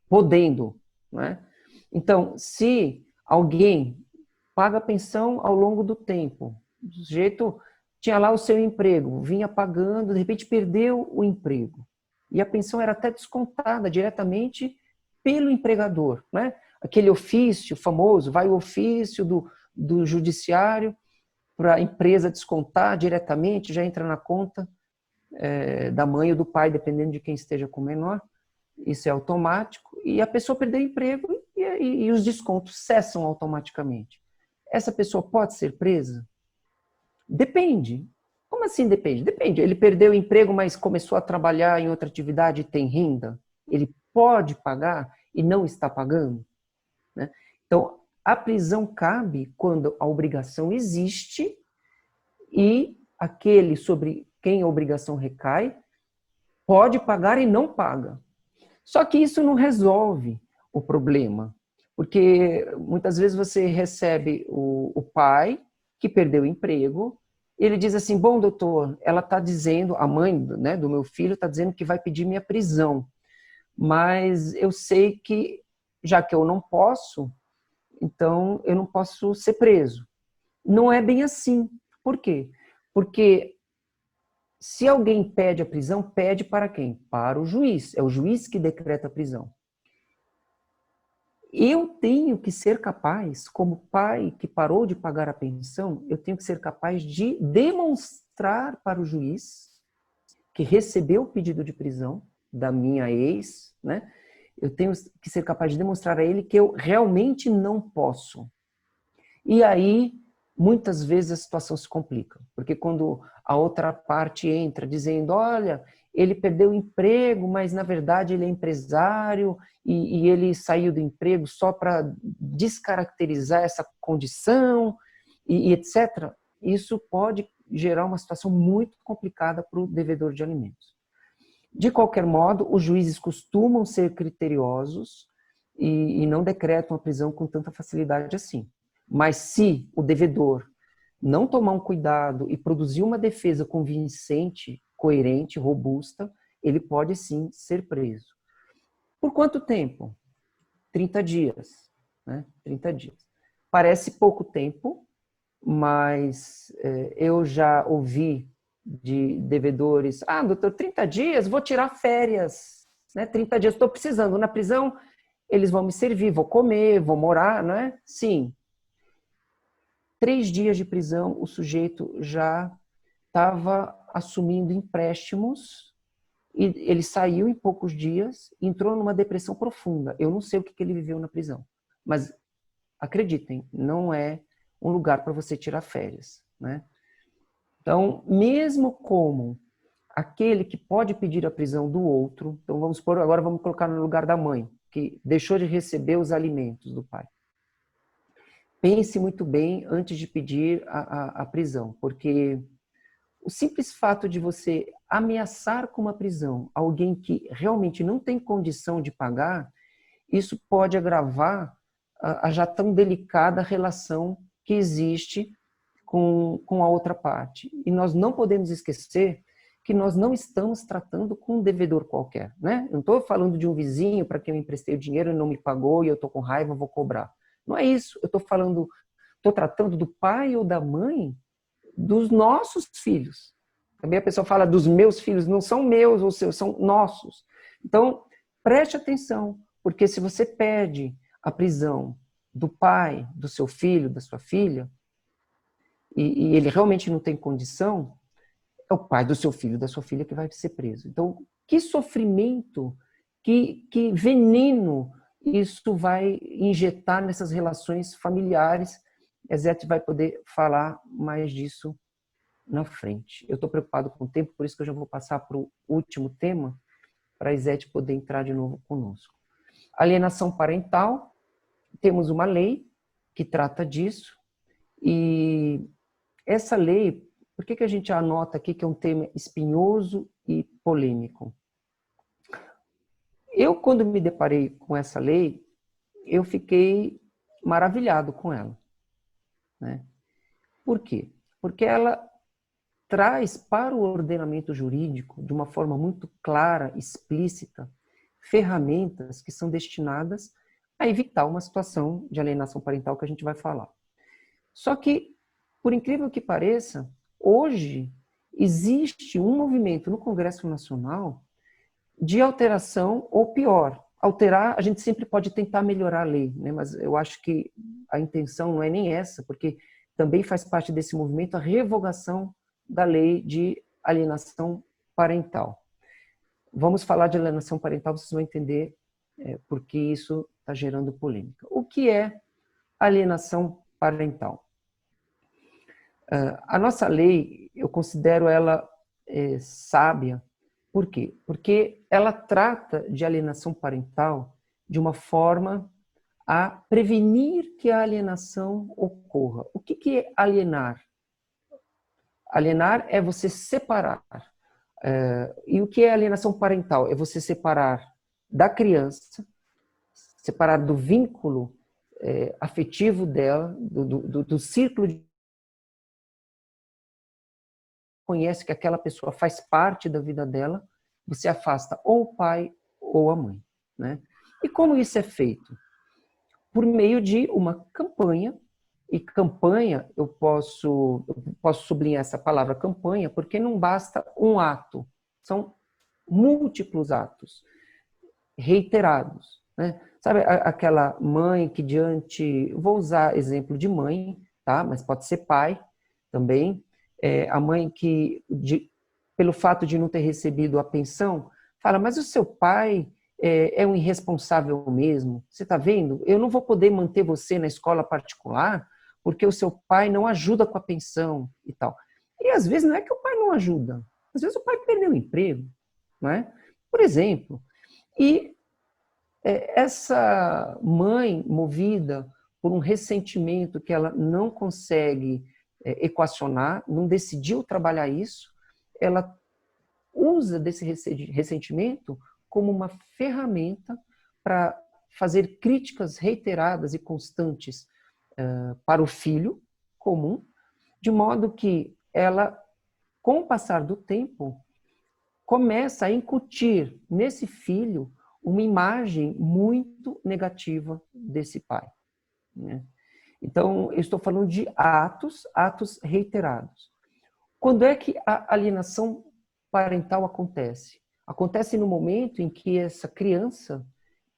podendo, né? Então, se alguém paga a pensão ao longo do tempo, o sujeito tinha lá o seu emprego, vinha pagando, de repente perdeu o emprego, e a pensão era até descontada diretamente pelo empregador, né? Aquele ofício famoso, vai o ofício do judiciário para a empresa descontar diretamente, já entra na conta da mãe ou do pai, dependendo de quem esteja com o menor. Isso é automático, e a pessoa perdeu o emprego e os descontos cessam automaticamente. Essa pessoa pode ser presa? Depende. Como assim depende? Depende. Ele perdeu o emprego, mas começou a trabalhar em outra atividade e tem renda? Ele pode pagar e não está pagando, né? Então, a prisão cabe quando a obrigação existe e aquele sobre quem a obrigação recai pode pagar e não paga. Só que isso não resolve o problema, porque muitas vezes você recebe o pai que perdeu o emprego, ele diz assim, bom, doutor, ela está dizendo, a mãe, né, do meu filho está dizendo que vai pedir minha prisão, mas eu sei que, já que eu não posso, então eu não posso ser preso. Não é bem assim. Por quê? Porque se alguém pede a prisão, pede para quem? Para o juiz. É o juiz que decreta a prisão. Eu tenho que ser capaz, como pai que parou de pagar a pensão, eu tenho que ser capaz de demonstrar para o juiz que recebeu o pedido de prisão da minha ex, né? Eu tenho que ser capaz de demonstrar a ele que eu realmente não posso. E aí, muitas vezes a situação se complica, porque quando a outra parte entra dizendo, olha, ele perdeu o emprego, mas na verdade ele é empresário e ele saiu do emprego só para descaracterizar essa condição e etc. Isso pode gerar uma situação muito complicada para o devedor de alimentos. De qualquer modo, os juízes costumam ser criteriosos e não decretam a prisão com tanta facilidade assim. Mas se o devedor não tomar um cuidado e produzir uma defesa convincente, coerente, robusta, ele pode sim ser preso. Por quanto tempo? 30 dias. Né? 30 dias. Parece pouco tempo, mas eu já ouvi de devedores, doutor, 30 dias, vou tirar férias, né? 30 dias, estou precisando. Na prisão, eles vão me servir, vou comer, vou morar, não é? Sim. 3 dias de prisão, o sujeito já estava assumindo empréstimos e ele saiu em poucos dias, entrou numa depressão profunda. Eu não sei o que ele viveu na prisão, mas acreditem, não é um lugar para você tirar férias, né? Então, mesmo como aquele que pode pedir a prisão do outro, então agora vamos colocar no lugar da mãe, que deixou de receber os alimentos do pai. Pense muito bem antes de pedir a prisão, porque o simples fato de você ameaçar com uma prisão alguém que realmente não tem condição de pagar, isso pode agravar a já tão delicada relação que existe com a outra parte. E nós não podemos esquecer que nós não estamos tratando com um devedor qualquer, né? Eu não estou falando de um vizinho para quem eu emprestei o dinheiro e não me pagou e eu estou com raiva, vou cobrar. Não é isso. Eu estou tratando do pai ou da mãe dos nossos filhos. Também a pessoa fala dos meus filhos, não são meus ou seus, são nossos. Então, preste atenção, porque se você pede a prisão do pai, do seu filho, da sua filha, e ele realmente não tem condição, é o pai do seu filho, da sua filha que vai ser preso. Então, que sofrimento, que veneno isso vai injetar nessas relações familiares. A Izete vai poder falar mais disso na frente. Eu estou preocupado com o tempo, por isso que eu já vou passar para o último tema, para a Izete poder entrar de novo conosco. Alienação parental, temos uma lei que trata disso, e essa lei, por que a gente anota aqui que é um tema espinhoso e polêmico? Eu, quando me deparei com essa lei, eu fiquei maravilhado com ela, né? Por quê? Porque ela traz para o ordenamento jurídico, de uma forma muito clara, explícita, ferramentas que são destinadas a evitar uma situação de alienação parental que a gente vai falar. Só que, por incrível que pareça, hoje existe um movimento no Congresso Nacional de alteração, ou pior, alterar, a gente sempre pode tentar melhorar a lei, né? Mas eu acho que a intenção não é nem essa, porque também faz parte desse movimento a revogação da lei de alienação parental. Vamos falar de alienação parental, vocês vão entender por que isso está gerando polêmica. O que é alienação parental? A nossa lei, eu considero ela sábia. Por quê? Porque ela trata de alienação parental de uma forma a prevenir que a alienação ocorra. O que é alienar? Alienar é você separar. E o que é alienação parental? É você separar da criança, separar do vínculo afetivo dela, do círculo de conhece que aquela pessoa faz parte da vida dela, você afasta ou o pai ou a mãe, né? E como isso é feito? Por meio de uma campanha, e campanha, eu posso sublinhar essa palavra campanha, porque não basta um ato, são múltiplos atos, reiterados, né? Sabe aquela mãe que vou usar exemplo de mãe, tá? Mas pode ser pai também, a mãe que, pelo fato de não ter recebido a pensão, fala, mas o seu pai é um irresponsável mesmo, você está vendo? Eu não vou poder manter você na escola particular porque o seu pai não ajuda com a pensão e tal. E às vezes não é que o pai não ajuda, às vezes o pai perdeu o emprego, não é? Por exemplo, e essa mãe movida por um ressentimento que ela não consegue equacionar, não decidiu trabalhar isso, ela usa desse ressentimento como uma ferramenta para fazer críticas reiteradas e constantes para o filho comum, de modo que ela, com o passar do tempo, começa a incutir nesse filho uma imagem muito negativa desse pai, né? Então, eu estou falando de atos reiterados. Quando é que a alienação parental acontece? Acontece no momento em que essa criança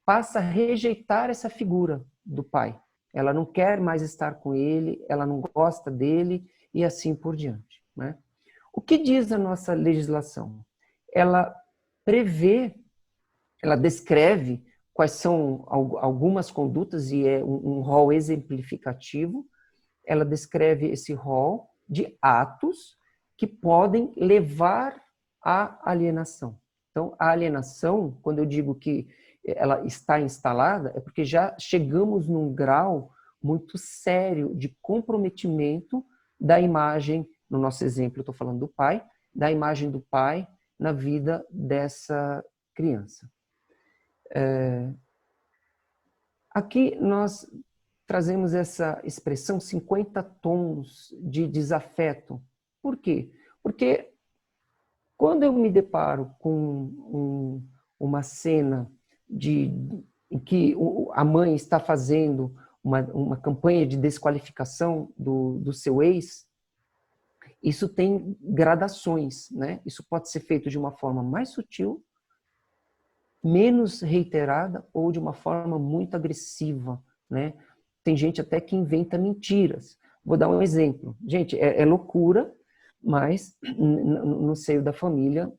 passa a rejeitar essa figura do pai. Ela não quer mais estar com ele, ela não gosta dele e assim por diante, né? O que diz a nossa legislação? Ela prevê, ela descreve quais são algumas condutas, e é um rol exemplificativo. Ela descreve esse rol de atos que podem levar à alienação. Então, a alienação, quando eu digo que ela está instalada, é porque já chegamos num grau muito sério de comprometimento da imagem no nosso exemplo, eu estou falando do pai, da imagem do pai na vida dessa criança. Aqui nós trazemos essa expressão 50 tons de desafeto. Por quê? Porque quando eu me deparo com uma cena em que a mãe está fazendo uma campanha de desqualificação do seu ex, isso tem gradações, né? Isso pode ser feito de uma forma mais sutil, menos reiterada ou de uma forma muito agressiva, né? Tem gente até que inventa mentiras. Vou dar um exemplo. Gente, é loucura, mas no seio da família,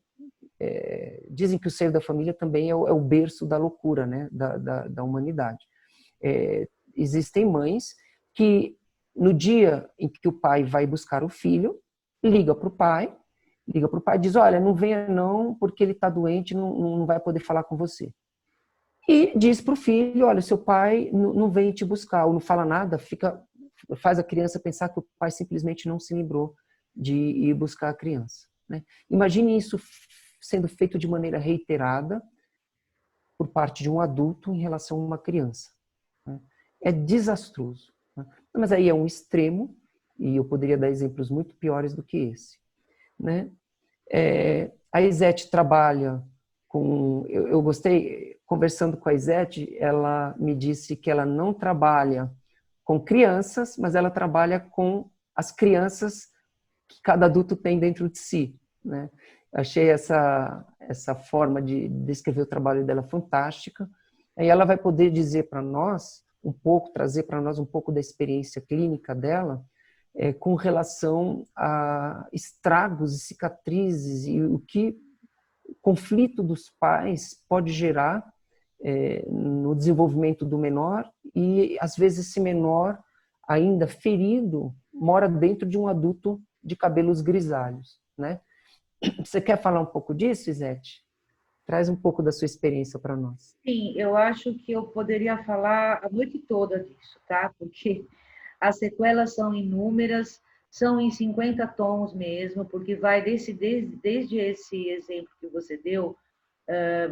dizem que o seio da família também é o berço da loucura, né? Da humanidade. Existem mães que, no dia em que o pai vai buscar o filho, liga para o pai e diz, olha, não venha não, porque ele está doente, não vai poder falar com você. E diz para o filho, olha, seu pai não vem te buscar, ou não fala nada, faz a criança pensar que o pai simplesmente não se lembrou de ir buscar a criança, né? Imagine isso sendo feito de maneira reiterada por parte de um adulto em relação a uma criança, né? É desastroso, né? Mas aí é um extremo, e eu poderia dar exemplos muito piores do que esse, né? A Izete trabalha com... Eu gostei, conversando com a Izete, ela me disse que ela não trabalha com crianças, mas ela trabalha com as crianças que cada adulto tem dentro de si, né? Achei essa forma de descrever o trabalho dela fantástica. Aí ela vai poder dizer para nós trazer para nós um pouco da experiência clínica dela, com relação a estragos e cicatrizes e o que o conflito dos pais pode gerar no desenvolvimento do menor, e às vezes esse menor, ainda ferido, mora dentro de um adulto de cabelos grisalhos, né? Você quer falar um pouco disso, Izete? Traz um pouco da sua experiência para nós. Sim, eu acho que eu poderia falar a noite toda disso, tá? Porque as sequelas são inúmeras, são em 50 tons mesmo, porque vai desde esse exemplo que você deu,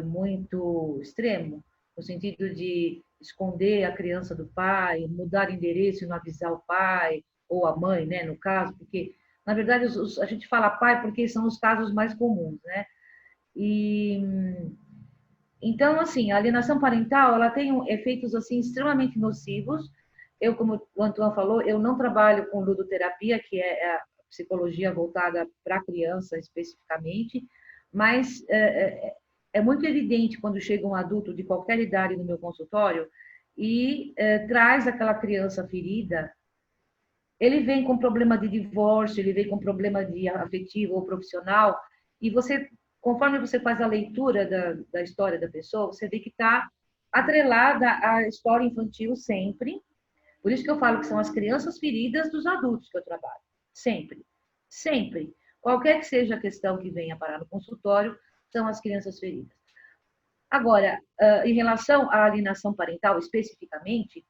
muito extremo, no sentido de esconder a criança do pai, mudar de endereço e não avisar o pai, ou a mãe, né, no caso, porque, na verdade, a gente fala pai porque são os casos mais comuns, né? E então, assim, a alienação parental, ela tem efeitos assim extremamente nocivos. Eu, como o Antoine falou, eu não trabalho com ludoterapia, que é a psicologia voltada para a criança especificamente, mas é muito evidente quando chega um adulto de qualquer idade no meu consultório e traz aquela criança ferida. Ele vem com problema de divórcio, ele vem com problema de afetivo ou profissional, e você, conforme você faz a leitura da história da pessoa, você vê que está atrelada à história infantil sempre. Por isso que eu falo que são as crianças feridas dos adultos que eu trabalho. Sempre. Sempre. Qualquer que seja a questão que venha parar no consultório, são as crianças feridas. Agora, em relação à alienação parental especificamente,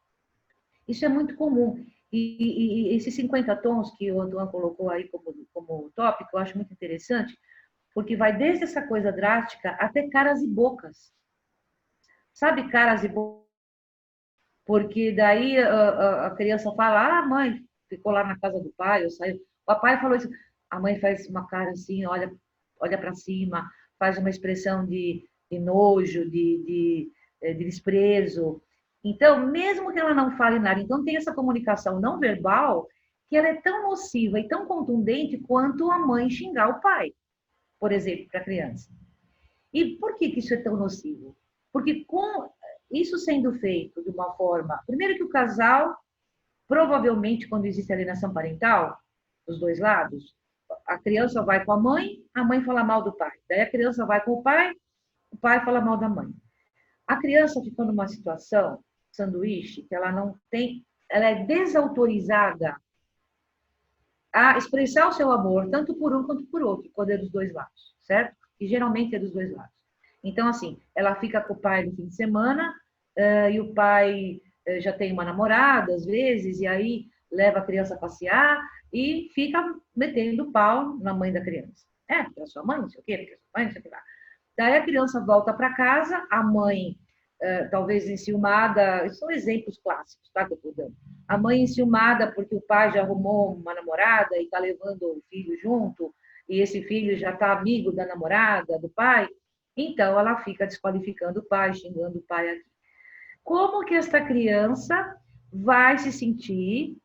isso é muito comum. E esses 50 tons que o Antoine colocou aí como tópico, eu acho muito interessante, porque vai desde essa coisa drástica até caras e bocas. Sabe, caras e bocas? Porque daí a criança fala, ah, mãe, ficou lá na casa do pai, eu saí. O papai falou isso. A mãe faz uma cara assim, olha para cima, faz uma expressão de nojo, de desprezo. Então, mesmo que ela não fale nada, então tem essa comunicação não verbal que ela é tão nociva e tão contundente quanto a mãe xingar o pai, por exemplo, para a criança. E por que isso é tão nocivo? Porque com isso sendo feito de uma forma... Primeiro que o casal, provavelmente, quando existe alienação parental, dos dois lados, a criança vai com a mãe fala mal do pai. Daí a criança vai com o pai fala mal da mãe. A criança ficou numa situação, sanduíche, que ela não tem... Ela é desautorizada a expressar o seu amor, tanto por um quanto por outro, quando é dos dois lados, certo? E geralmente é dos dois lados. Então, assim, ela fica com o pai no fim de semana, e o pai já tem uma namorada, às vezes, e aí leva a criança a passear, e fica metendo pau na mãe da criança. Porque é sua mãe, não sei o quê, porque é sua mãe, não sei o que lá. Daí a criança volta para casa, a mãe, talvez enciumada, são exemplos clássicos, tá, que eu estou dando. A mãe enciumada porque o pai já arrumou uma namorada e está levando o filho junto, e esse filho já está amigo da namorada, do pai, então ela fica desqualificando o pai, xingando o pai aqui. Como que esta criança vai se sentir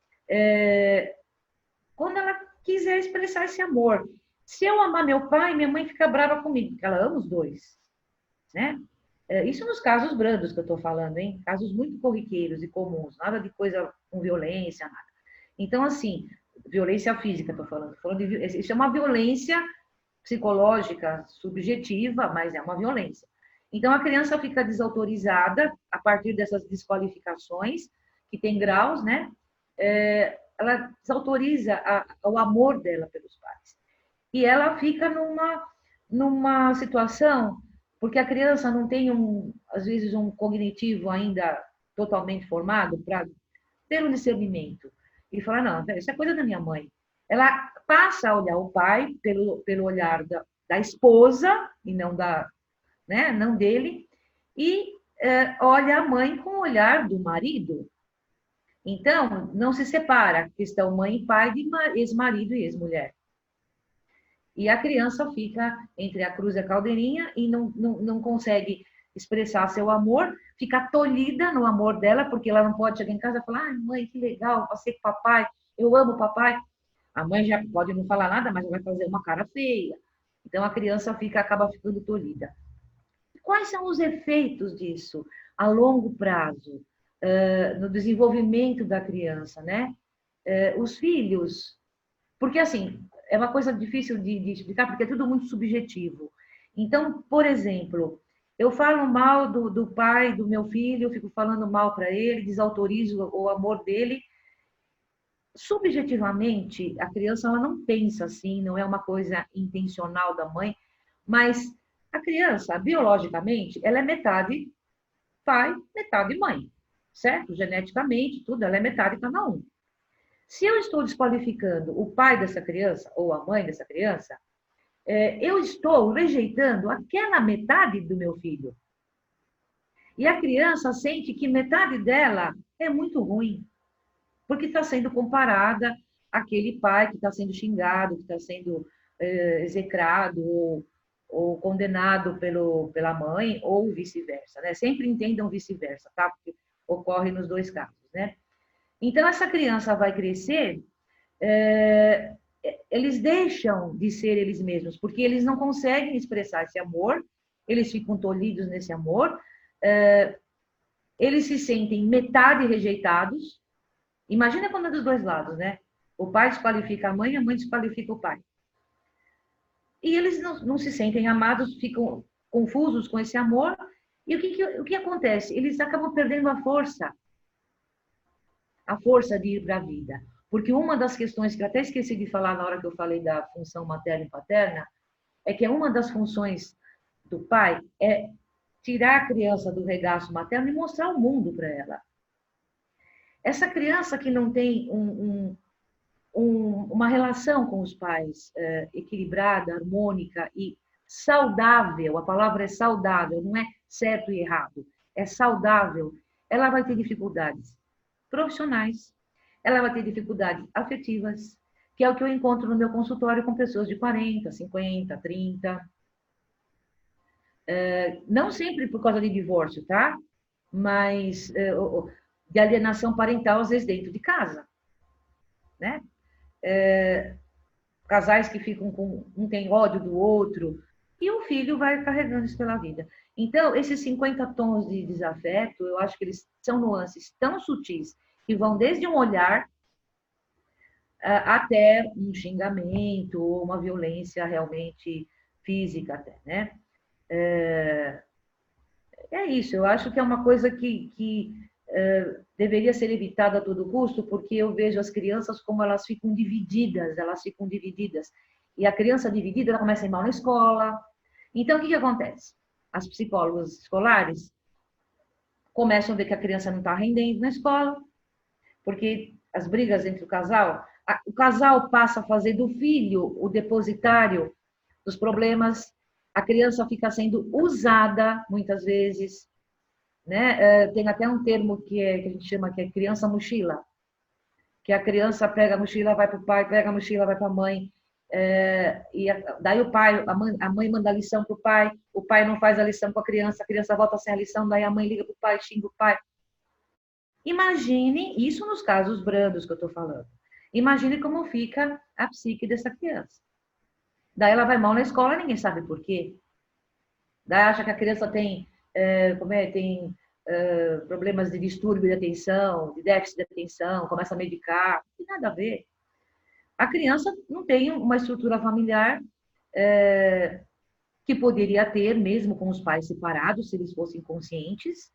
quando ela quiser expressar esse amor? Se eu amar meu pai, minha mãe fica brava comigo, porque ela ama os dois, né? Isso nos casos brandos que eu estou falando, hein? Casos muito corriqueiros e comuns, nada de coisa com violência, nada. Então, assim, violência física, estou falando isso é uma violência psicológica, subjetiva, mas é uma violência. Então, a criança fica desautorizada a partir dessas desqualificações, que tem graus, né? Ela desautoriza o amor dela pelos pais. E ela fica numa situação, porque a criança não tem, às vezes, um cognitivo ainda totalmente formado para ter um discernimento. E falar, não, isso é coisa da minha mãe. Ela passa a olhar o pai pelo olhar da esposa, e não não dele, e olha a mãe com o olhar do marido. Então, não se separa a questão mãe e pai de ex-marido e ex-mulher. E a criança fica entre a cruz e a caldeirinha e não consegue expressar seu amor, fica tolhida no amor dela, porque ela não pode chegar em casa e falar, ai, mãe, que legal, passei com o papai, eu amo o papai. A mãe já pode não falar nada, mas vai fazer uma cara feia. Então, a criança acaba ficando tolhida. Quais são os efeitos disso a longo prazo, no desenvolvimento da criança, né? Os filhos, porque assim, é uma coisa difícil de explicar, porque é tudo muito subjetivo. Então, por exemplo, eu falo mal do pai do meu filho, eu fico falando mal para ele, desautorizo o amor dele. Subjetivamente, a criança ela não pensa assim, não é uma coisa intencional da mãe, mas a criança, biologicamente, ela é metade pai, metade mãe, certo? Geneticamente, tudo, ela é metade cada um. Se eu estou desqualificando o pai dessa criança ou a mãe dessa criança, eu estou rejeitando aquela metade do meu filho. E a criança sente que metade dela é muito ruim, porque está sendo comparada àquele pai que está sendo xingado, que está sendo execrado ou condenado pela mãe, ou vice-versa, né? Sempre entendam vice-versa, tá? Porque ocorre nos dois casos, né? Então, essa criança vai crescer, eles deixam de ser eles mesmos, porque eles não conseguem expressar esse amor, eles ficam tolhidos nesse amor, eles se sentem metade rejeitados. Imagina quando é dos dois lados, né? O pai desqualifica a mãe desqualifica o pai. E eles não se sentem amados, ficam confusos com esse amor. E o que acontece? Eles acabam perdendo a força de ir para a vida. Porque uma das questões que eu até esqueci de falar na hora que eu falei da função materna e paterna, é que uma das funções do pai é tirar a criança do regaço materno e mostrar o mundo para ela. Essa criança que não tem uma relação com os pais equilibrada, harmônica e saudável, a palavra é saudável, não é certo e errado, é saudável, ela vai ter dificuldades profissionais, ela vai ter dificuldades afetivas, que é o que eu encontro no meu consultório com pessoas de 40, 50, 30. Não sempre por causa de divórcio, tá? Mas de alienação parental, às vezes, dentro de casa, né? Casais que ficam um tem ódio do outro, e o filho vai carregando isso pela vida. Então, esses 50 tons de desafeto, eu acho que eles são nuances tão sutis, que vão desde um olhar até um xingamento, ou uma violência realmente física até, né? É isso, eu acho que é uma coisa que deveria ser evitada a todo custo, porque eu vejo as crianças como elas ficam divididas. E a criança dividida, ela começa a ir mal na escola. Então, o que acontece? As psicólogas escolares começam a ver que a criança não está rendendo na escola, porque as brigas entre o casal o casal passa a fazer do filho o depositário dos problemas, a criança fica sendo usada muitas vezes, né? Tem até um termo que a gente chama que é criança mochila, que a criança pega a mochila, vai para o pai, pega a mochila, vai para a mãe, daí o pai, a mãe manda a lição para o pai não faz a lição com a criança volta sem a lição, daí a mãe liga para o pai, xinga o pai. Imagine, isso nos casos brandos que eu estou falando, imagine como fica a psique dessa criança. Daí ela vai mal na escola, ninguém sabe por quê. Daí acha que a criança tem, problemas de distúrbio de atenção, de déficit de atenção, começa a medicar, não tem nada a ver. A criança não tem uma estrutura familiar que poderia ter, mesmo com os pais separados, se eles fossem conscientes.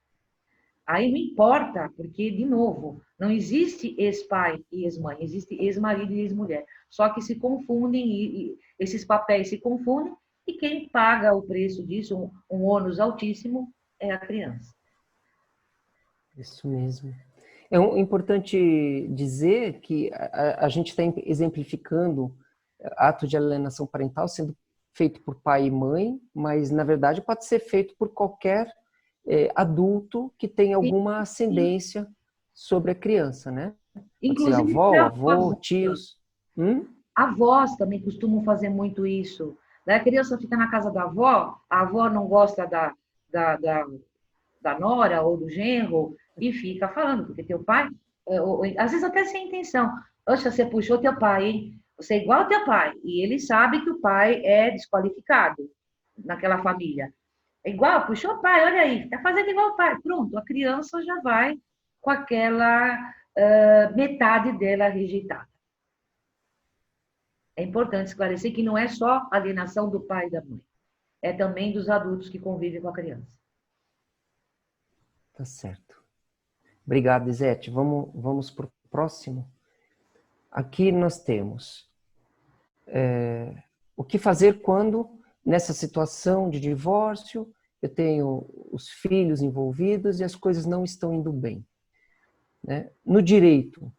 Aí não importa, porque, de novo, não existe ex-pai e ex-mãe, existe ex-marido e ex-mulher. Só que se confundem, e esses papéis se confundem, e quem paga o preço disso, um ônus altíssimo, é a criança. Isso mesmo. É importante dizer que a gente está exemplificando ato de alienação parental sendo feito por pai e mãe, mas, na verdade, pode ser feito por qualquer adulto que tem alguma ascendência sobre a criança, né? Inclusive, pode ser avó, avô, tios. Avós também costumam fazer muito isso. Daí a criança fica na casa da avó, a avó não gosta da nora ou do genro e fica falando, porque teu pai, às vezes até sem intenção, oxa, você puxou teu pai, hein? Você é igual ao teu pai. E ele sabe que o pai é desqualificado naquela família. É igual, puxou o pai, olha aí, tá fazendo igual o pai. Pronto, a criança já vai com aquela metade dela rejeitada. É importante esclarecer que não é só alienação do pai e da mãe, é também dos adultos que convivem com a criança. Tá certo. Obrigado, Izete. Vamos para o próximo. Aqui nós temos o que fazer quando, nessa situação de divórcio, eu tenho os filhos envolvidos e as coisas não estão indo bem. Né? No direito,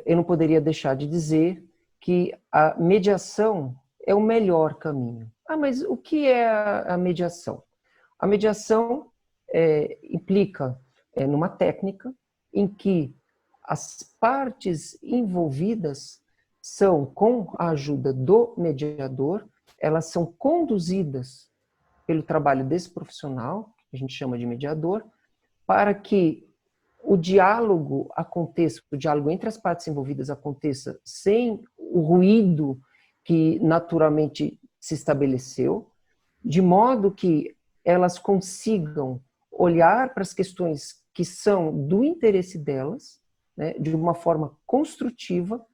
eu não poderia deixar de dizer que a mediação é o melhor caminho. Ah, mas o que é a mediação? A mediação implica numa técnica em que as partes envolvidas são, com a ajuda do mediador, elas são conduzidas pelo trabalho desse profissional, que a gente chama de mediador, para que o diálogo aconteça, o diálogo entre as partes envolvidas aconteça sem o ruído que naturalmente se estabeleceu, de modo que elas consigam olhar para as questões que são do interesse delas, né, de uma forma construtiva,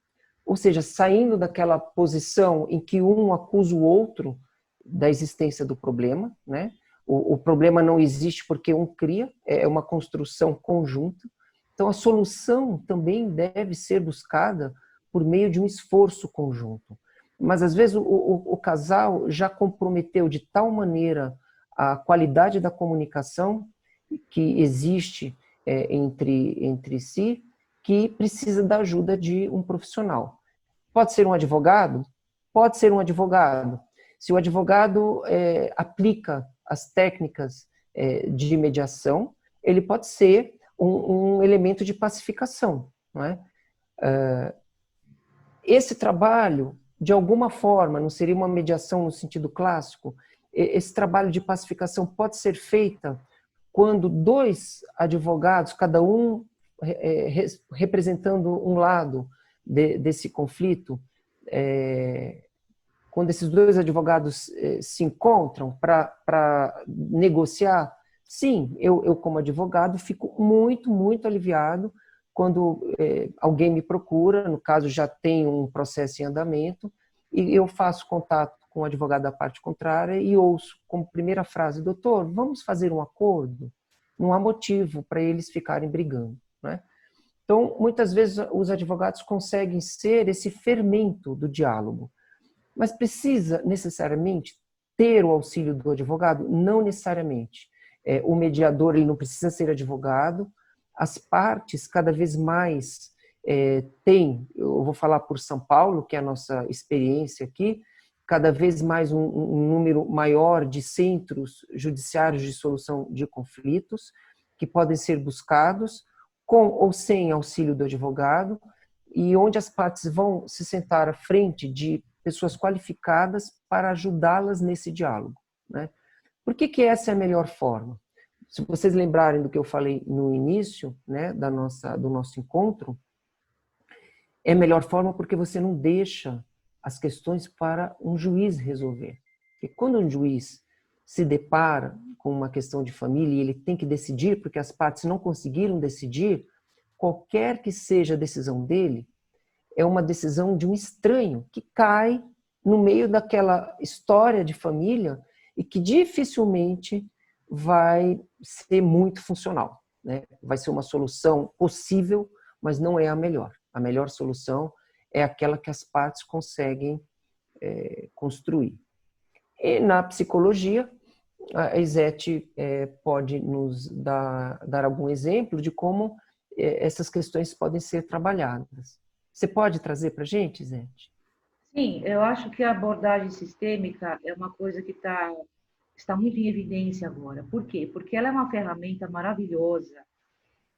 ou seja, saindo daquela posição em que um acusa o outro da existência do problema, né? O problema não existe porque um cria, é uma construção conjunta. Então, a solução também deve ser buscada por meio de um esforço conjunto. Mas, às vezes, o casal já comprometeu de tal maneira a qualidade da comunicação que existe entre si, que precisa da ajuda de um profissional. Pode ser um advogado? Pode ser um advogado. Se o advogado aplica as técnicas de mediação, ele pode ser um elemento de pacificação. Não é? Esse trabalho, de alguma forma, não seria uma mediação no sentido clássico, esse trabalho de pacificação pode ser feita quando dois advogados, cada um representando um lado desse conflito, quando esses dois advogados se encontram para negociar, sim, eu como advogado fico muito, muito aliviado quando alguém me procura, no caso já tem um processo em andamento, e eu faço contato com o advogado da parte contrária e ouço como primeira frase: doutor, vamos fazer um acordo? Não há motivo para eles ficarem brigando, né? Então, muitas vezes os advogados conseguem ser esse fermento do diálogo, mas precisa necessariamente ter o auxílio do advogado? Não necessariamente. O mediador ele não precisa ser advogado, as partes cada vez mais Eu vou falar por São Paulo, que é a nossa experiência aqui, cada vez mais um número maior de centros judiciários de solução de conflitos, que podem ser buscados com ou sem auxílio do advogado, e onde as partes vão se sentar à frente de pessoas qualificadas para ajudá-las nesse diálogo, né? Por que essa é a melhor forma? Se vocês lembrarem do que eu falei no início, né, do nosso encontro, é a melhor forma porque você não deixa as questões para um juiz resolver. Porque quando um juiz se depara com uma questão de família e ele tem que decidir, porque as partes não conseguiram decidir, qualquer que seja a decisão dele, é uma decisão de um estranho que cai no meio daquela história de família e que dificilmente vai ser muito funcional, né? Vai ser uma solução possível, mas não é a melhor. A melhor solução é aquela que as partes conseguem construir. E na psicologia, a Izete pode nos dar algum exemplo de como essas questões podem ser trabalhadas. Você pode trazer para a gente, Izete? Sim, eu acho que a abordagem sistêmica é uma coisa que está muito em evidência agora. Por quê? Porque ela é uma ferramenta maravilhosa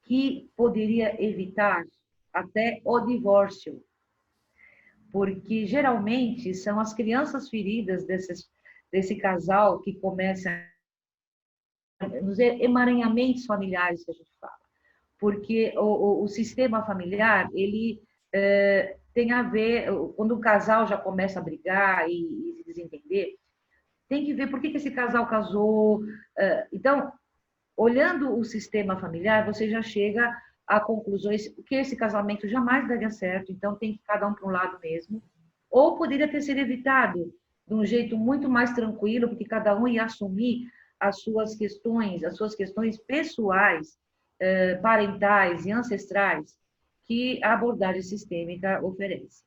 que poderia evitar até o divórcio, porque geralmente são as crianças feridas desse casal que começa nos emaranhamentos familiares que a gente fala, porque o sistema familiar ele tem a ver, quando o casal já começa a brigar e se desentender, tem que ver por que esse casal casou. Então, olhando o sistema familiar, você já chega a conclusões que esse casamento jamais daria certo, então tem que cada um para um lado mesmo, ou poderia ter sido evitado de um jeito muito mais tranquilo, porque cada um ia assumir as suas questões pessoais, parentais e ancestrais que a abordagem sistêmica oferece.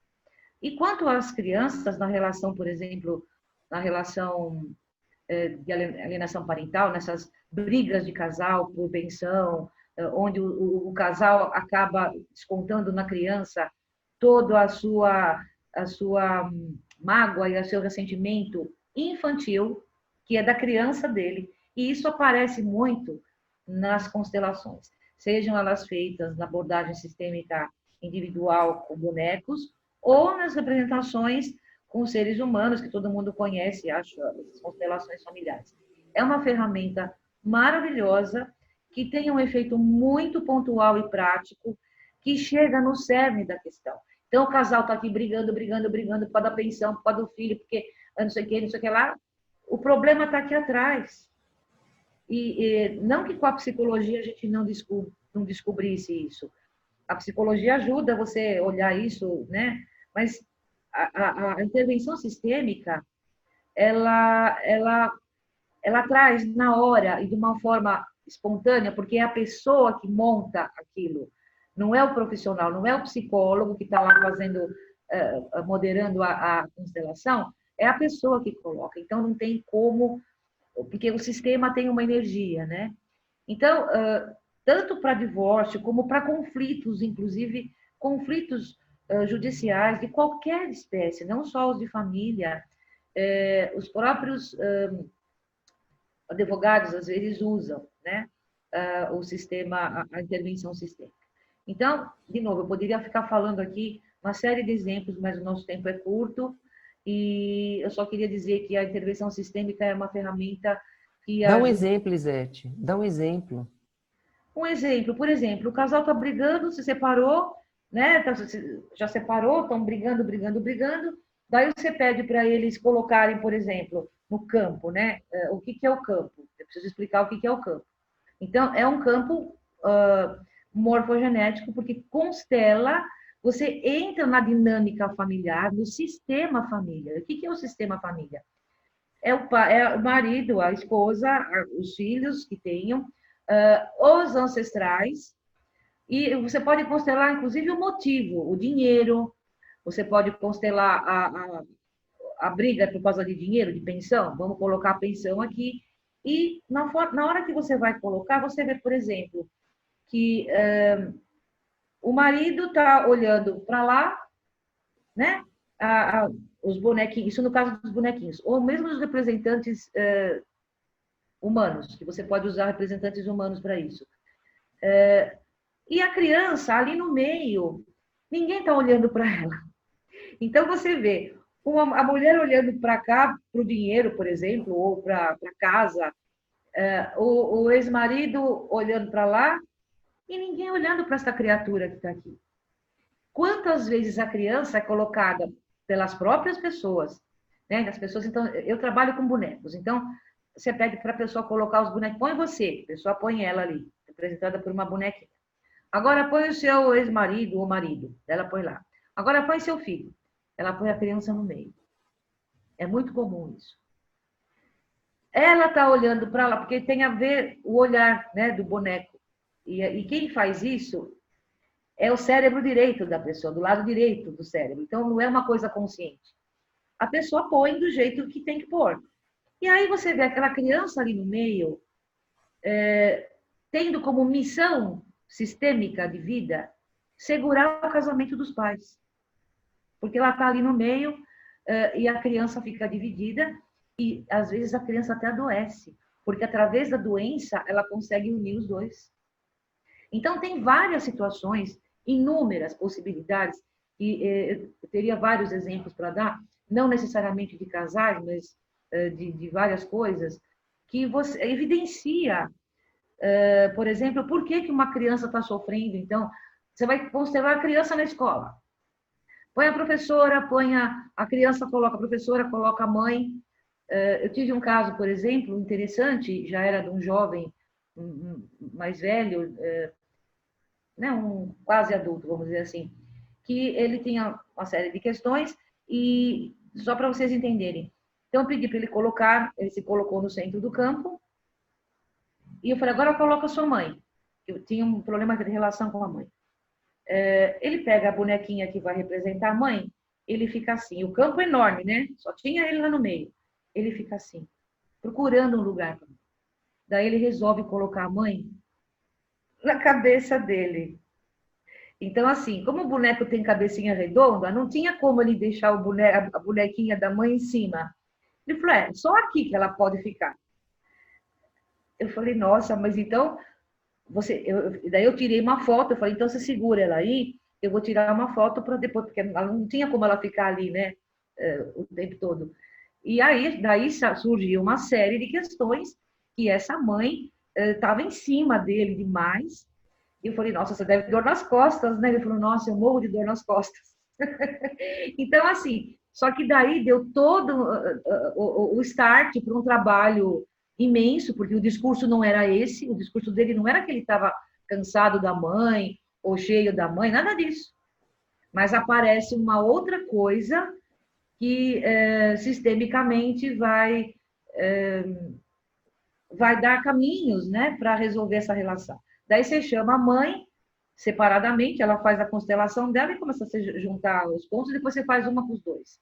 E quanto às crianças, na relação, por exemplo, na relação de alienação parental, nessas brigas de casal por pensão, onde o casal acaba descontando na criança toda a sua mágoa e o seu ressentimento infantil, que é da criança dele. E isso aparece muito nas constelações, sejam elas feitas na abordagem sistêmica individual com bonecos ou nas representações com seres humanos, que todo mundo conhece, acho, as constelações familiares. É uma ferramenta maravilhosa, que tem um efeito muito pontual e prático, que chega no cerne da questão. Então, o casal está aqui brigando por causa da pensão, por causa do filho, porque não sei o que lá. O problema está aqui atrás. E não que com a psicologia a gente não descobrisse isso. A psicologia ajuda você a olhar isso, né? Mas a intervenção sistêmica, ela traz na hora e de uma forma espontânea, porque é a pessoa que monta aquilo, não é o profissional, não é o psicólogo que está lá fazendo, moderando a constelação, é a pessoa que coloca. Então, não tem como, porque o sistema tem uma energia, né? Então, tanto para divórcio como para conflitos, inclusive conflitos judiciais de qualquer espécie, não só os de família, os próprios advogados às vezes usam, né, o sistema, a intervenção sistêmica. Então, de novo, eu poderia ficar falando aqui uma série de exemplos, mas o nosso tempo é curto e eu só queria dizer que a intervenção sistêmica é uma ferramenta que Dá um ajuda... exemplo, Izete. Dá um exemplo. Um exemplo, por exemplo, o casal está brigando, se separou, né? Já separou, estão brigando, daí você pede para eles colocarem, por exemplo, no campo, né? O que é o campo? Eu preciso explicar o que é o campo. Então, é um campo morfogenético, porque constela, você entra na dinâmica familiar, no sistema família. O que é o sistema família? É o marido, a esposa, os filhos que tenham, os ancestrais, e você pode constelar, inclusive, o motivo, o dinheiro, você pode constelar a briga por causa de dinheiro, de pensão, vamos colocar a pensão aqui, e na hora que você vai colocar, você vê, por exemplo, que o marido está olhando para lá, né? Os bonequinhos, isso no caso dos bonequinhos, ou mesmo os representantes humanos, que você pode usar representantes humanos para isso. E a criança ali no meio, ninguém está olhando para ela. Então você vê a mulher olhando para cá, para o dinheiro, por exemplo, ou para casa, o ex-marido olhando para lá, e ninguém olhando para essa criatura que está aqui. Quantas vezes a criança é colocada pelas próprias pessoas, né? As pessoas, então, eu trabalho com bonecos, então você pede para a pessoa colocar os bonecos, põe você, a pessoa põe ela ali, representada por uma bonequinha. Agora põe o seu ex-marido ou marido, ela põe lá. Agora põe seu filho, ela põe a criança no meio. É muito comum isso. Ela está olhando para lá, porque tem a ver o olhar, né, do boneco. E quem faz isso é o cérebro direito da pessoa, do lado direito do cérebro. Então, não é uma coisa consciente. A pessoa põe do jeito que tem que pôr. E aí você vê aquela criança ali no meio, tendo como missão sistêmica de vida segurar o casamento dos pais. Porque ela está ali no meio e a criança fica dividida e, às vezes, a criança até adoece. Porque, através da doença, ela consegue unir os dois. Então, tem várias situações, inúmeras possibilidades, e eu teria vários exemplos para dar, não necessariamente de casais, mas de várias coisas, que você evidencia, por exemplo, por que uma criança está sofrendo. Então, você vai constelar a criança na escola. Põe a professora, a criança coloca a professora, coloca a mãe. Eu tive um caso, por exemplo, interessante, já era de um jovem mais velho, né, um quase adulto, vamos dizer assim, que ele tinha uma série de questões e só para vocês entenderem. Então eu pedi para ele colocar, ele se colocou no centro do campo e eu falei, agora coloca a sua mãe. Eu tinha um problema de relação com a mãe. Ele pega a bonequinha que vai representar a mãe, ele fica assim, o campo é enorme, né? Só tinha ele lá no meio. Ele fica assim, procurando um lugar. Daí ele resolve colocar a mãe na cabeça dele. Então, assim, como o boneco tem cabecinha redonda, não tinha como ele deixar a bonequinha da mãe em cima. Ele falou, só aqui que ela pode ficar. Eu falei, nossa, mas então, daí eu tirei uma foto, eu falei, então você segura ela aí, eu vou tirar uma foto para depois, porque ela não tinha como ela ficar ali, né, o tempo todo. E aí, daí surgiu uma série de questões que essa mãe estava em cima dele demais. E eu falei, nossa, você deve ter dor nas costas, né? Ele falou, nossa, eu morro de dor nas costas. Então, assim, só que daí deu todo o start para um trabalho imenso, porque o discurso não era esse, o discurso dele não era que ele estava cansado da mãe ou cheio da mãe, nada disso. Mas aparece uma outra coisa que sistemicamente vai dar caminhos, né, para resolver essa relação. Daí você chama a mãe separadamente, ela faz a constelação dela e começa a se juntar os pontos, depois você faz uma com os dois.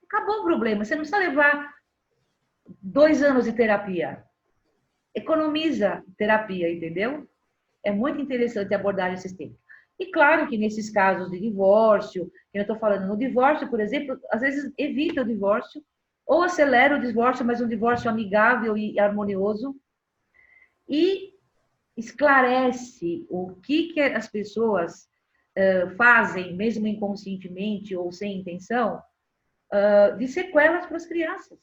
Acabou o problema, você não precisa levar 2 anos de terapia. Economiza terapia, entendeu? É muito interessante a abordagem sistêmica. E claro que nesses casos de divórcio, que eu estou falando, no divórcio, por exemplo, às vezes evita o divórcio, ou acelera o divórcio, mas um divórcio amigável e harmonioso, e esclarece o que as pessoas fazem, mesmo inconscientemente ou sem intenção, de sequelas para as crianças.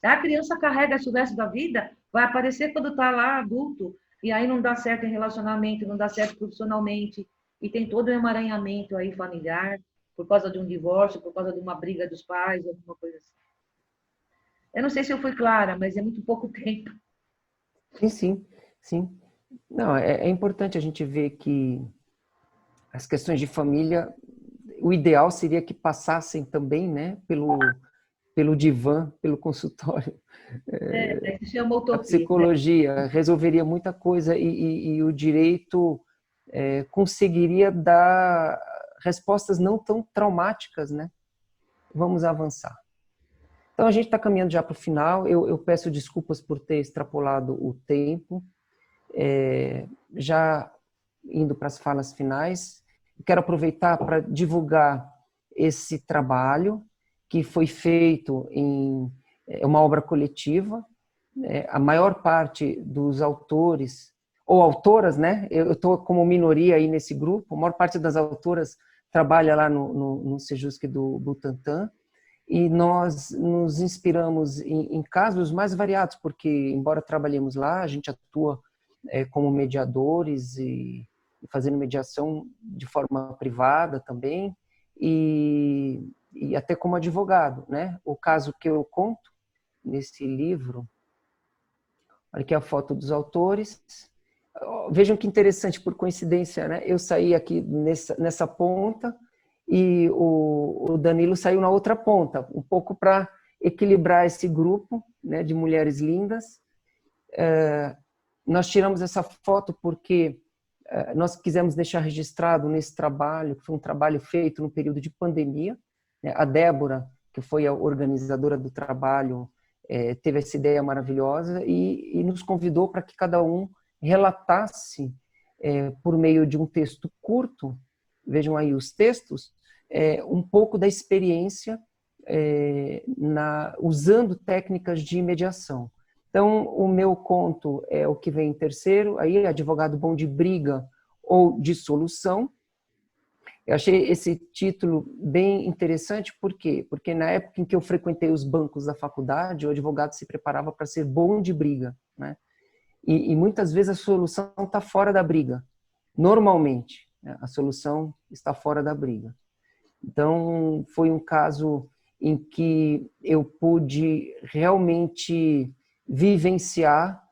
A criança carrega isso o resto da vida, vai aparecer quando está lá adulto, e aí não dá certo em relacionamento, não dá certo profissionalmente, e tem todo um emaranhamento aí familiar, por causa de um divórcio, por causa de uma briga dos pais, alguma coisa assim. Eu não sei se eu fui clara, mas é muito pouco tempo. Sim, sim. Não, é importante a gente ver que as questões de família, o ideal seria que passassem também, né, pelo divã, pelo consultório. Se chama utopia. A psicologia resolveria muita coisa e o direito conseguiria dar respostas não tão traumáticas, né? Vamos avançar. Então, a gente está caminhando já para o final. Eu peço desculpas por ter extrapolado o tempo. Já indo para as falas finais. Quero aproveitar para divulgar esse trabalho que foi feito em uma obra coletiva. A maior parte dos autores, ou autoras, né? Eu estou como minoria aí nesse grupo, a maior parte das autoras trabalha lá no Sejusc do Butantã, e nós nos inspiramos em casos mais variados, porque, embora trabalhemos lá, a gente atua como mediadores e fazendo mediação de forma privada também, e até como advogado, né? O caso que eu conto nesse livro, olha aqui a foto dos autores. Vejam que interessante, por coincidência, né? Eu saí aqui nessa ponta e o Danilo saiu na outra ponta, um pouco para equilibrar esse grupo, né, de mulheres lindas. Nós tiramos essa foto porque nós quisemos deixar registrado nesse trabalho, que foi um trabalho feito no período de pandemia, né? A Débora, que foi a organizadora do trabalho, teve essa ideia maravilhosa e nos convidou para que cada um relatasse, por meio de um texto curto, vejam aí os textos, um pouco da experiência usando técnicas de mediação. Então, o meu conto é o que vem em terceiro, aí advogado bom de briga ou de solução. Eu achei esse título bem interessante, por quê? Porque na época em que eu frequentei os bancos da faculdade, o advogado se preparava para ser bom de briga, né? E muitas vezes a solução está fora da briga. Normalmente, né? A solução está fora da briga. Então, foi um caso em que eu pude realmente vivenciar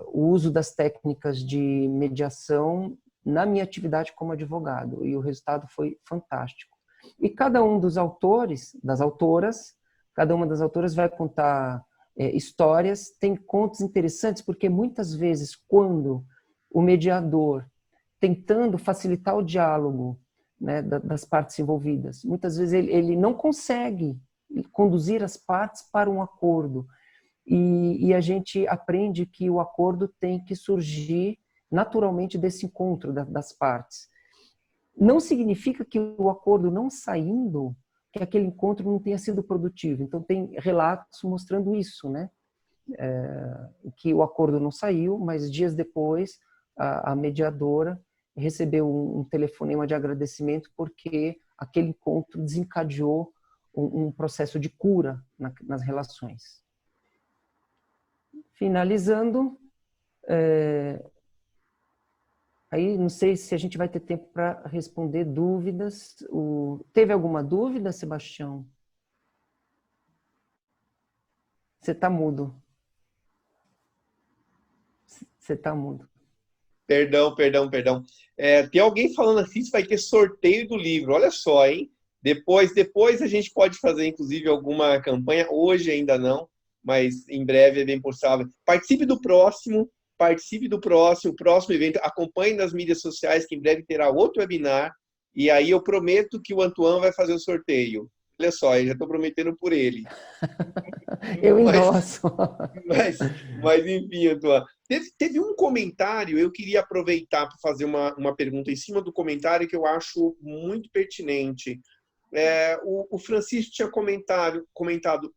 o uso das técnicas de mediação na minha atividade como advogado, e o resultado foi fantástico. E cada um dos autores, das autoras, cada uma das autoras vai contar histórias, tem contos interessantes, porque muitas vezes quando o mediador, tentando facilitar o diálogo, né, das partes envolvidas, muitas vezes ele não consegue conduzir as partes para um acordo, e a gente aprende que o acordo tem que surgir naturalmente desse encontro das partes. Não significa que o acordo não saindo, que aquele encontro não tenha sido produtivo. Então, tem relatos mostrando isso, né? Que o acordo não saiu, mas dias depois a mediadora recebeu um telefonema de agradecimento porque aquele encontro desencadeou um processo de cura nas relações. Finalizando, aí não sei se a gente vai ter tempo para responder dúvidas. Teve alguma dúvida, Sebastião? Você está mudo. Você está mudo. Perdão. Tem alguém falando assim, se vai ter sorteio do livro. Olha só, hein? Depois a gente pode fazer, inclusive, alguma campanha. Hoje ainda não, mas em breve é bem possível. Participe do próximo evento. Acompanhe nas mídias sociais, que em breve terá outro webinar. E aí eu prometo que o Antoine vai fazer o sorteio. Olha só, eu já estou prometendo por ele. Eu endosso. Mas enfim, Antoine. Teve um comentário, eu queria aproveitar para fazer uma pergunta em cima do comentário que eu acho muito pertinente. O Francisco tinha comentado,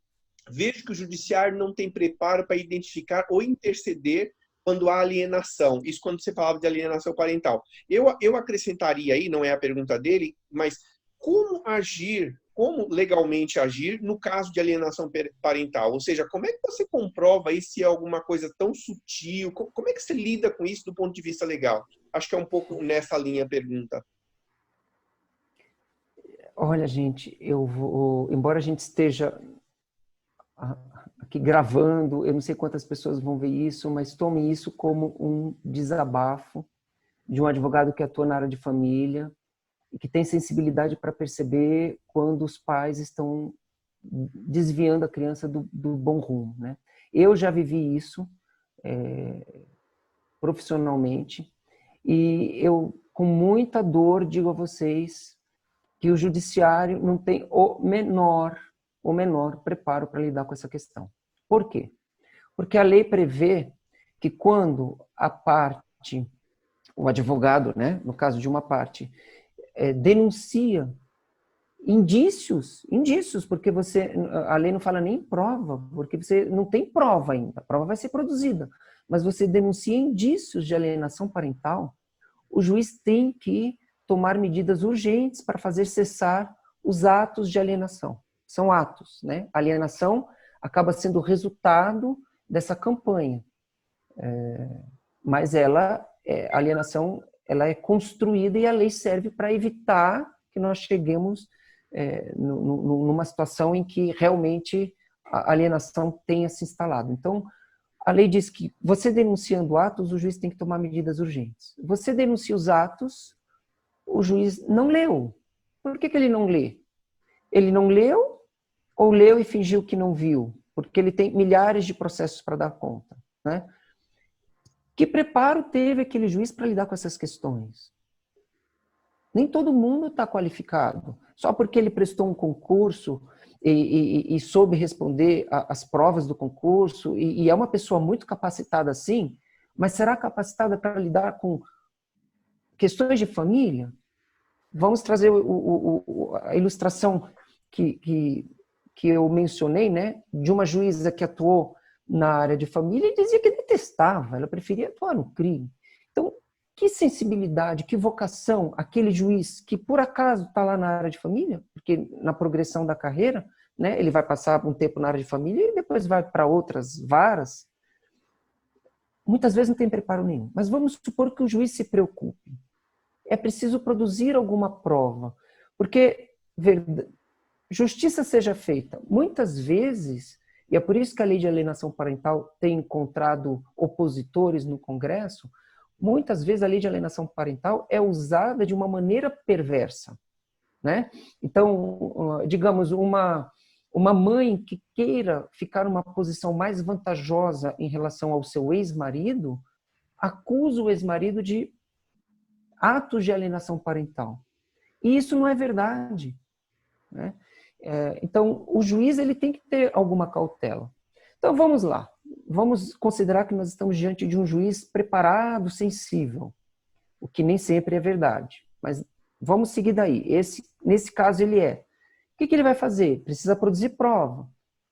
vejo que o judiciário não tem preparo para identificar ou interceder quando há alienação. Isso quando você falava de alienação parental. Eu acrescentaria aí, não é a pergunta dele, mas como legalmente agir no caso de alienação parental? Ou seja, como é que você comprova aí se é alguma coisa tão sutil? Como é que você lida com isso do ponto de vista legal? Acho que é um pouco nessa linha a pergunta. Olha, gente, embora a gente esteja aqui gravando, eu não sei quantas pessoas vão ver isso, mas tome isso como um desabafo de um advogado que atua na área de família e que tem sensibilidade para perceber quando os pais estão desviando a criança do bom rumo, né? Eu já vivi isso profissionalmente e eu, com muita dor, digo a vocês que o judiciário não tem o menor preparo para lidar com essa questão. Por quê? Porque a lei prevê que quando a parte o advogado, né, no caso de uma parte, denuncia indícios, porque a lei não fala nem prova, porque você não tem prova ainda, a prova vai ser produzida, mas você denuncia indícios de alienação parental, o juiz tem que tomar medidas urgentes para fazer cessar os atos de alienação. São atos, né? A alienação acaba sendo o resultado dessa campanha, mas a alienação ela é construída e a lei serve para evitar que nós cheguemos numa situação em que realmente a alienação tenha se instalado. Então, a lei diz que você denunciando atos, o juiz tem que tomar medidas urgentes. Você denuncia os atos, o juiz não leu. Por que ele não lê? Ele não leu ou leu e fingiu que não viu? Porque ele tem milhares de processos para dar conta, né? Que preparo teve aquele juiz para lidar com essas questões? Nem todo mundo está qualificado. Só porque ele prestou um concurso e soube responder as provas do concurso, e é uma pessoa muito capacitada assim, mas será capacitada para lidar com questões de família? Vamos trazer a ilustração que eu mencionei, né, de uma juíza que atuou na área de família e dizia que detestava, ela preferia atuar no crime. Então, que sensibilidade, que vocação aquele juiz que por acaso está lá na área de família, porque na progressão da carreira, né, ele vai passar um tempo na área de família e depois vai para outras varas, muitas vezes não tem preparo nenhum. Mas vamos supor que o juiz se preocupe. É preciso produzir alguma prova, porque justiça seja feita. Muitas vezes, e é por isso que a lei de alienação parental tem encontrado opositores no Congresso, muitas vezes a lei de alienação parental é usada de uma maneira perversa, né? Então, digamos, uma mãe que queira ficar numa posição mais vantajosa em relação ao seu ex-marido, acusa o ex-marido de atos de alienação parental. E isso não é verdade, né? Então, o juiz ele tem que ter alguma cautela. Então, vamos lá. Vamos considerar que nós estamos diante de um juiz preparado, sensível, o que nem sempre é verdade. Mas vamos seguir daí. Nesse caso, ele é. O que ele vai fazer? Precisa produzir prova.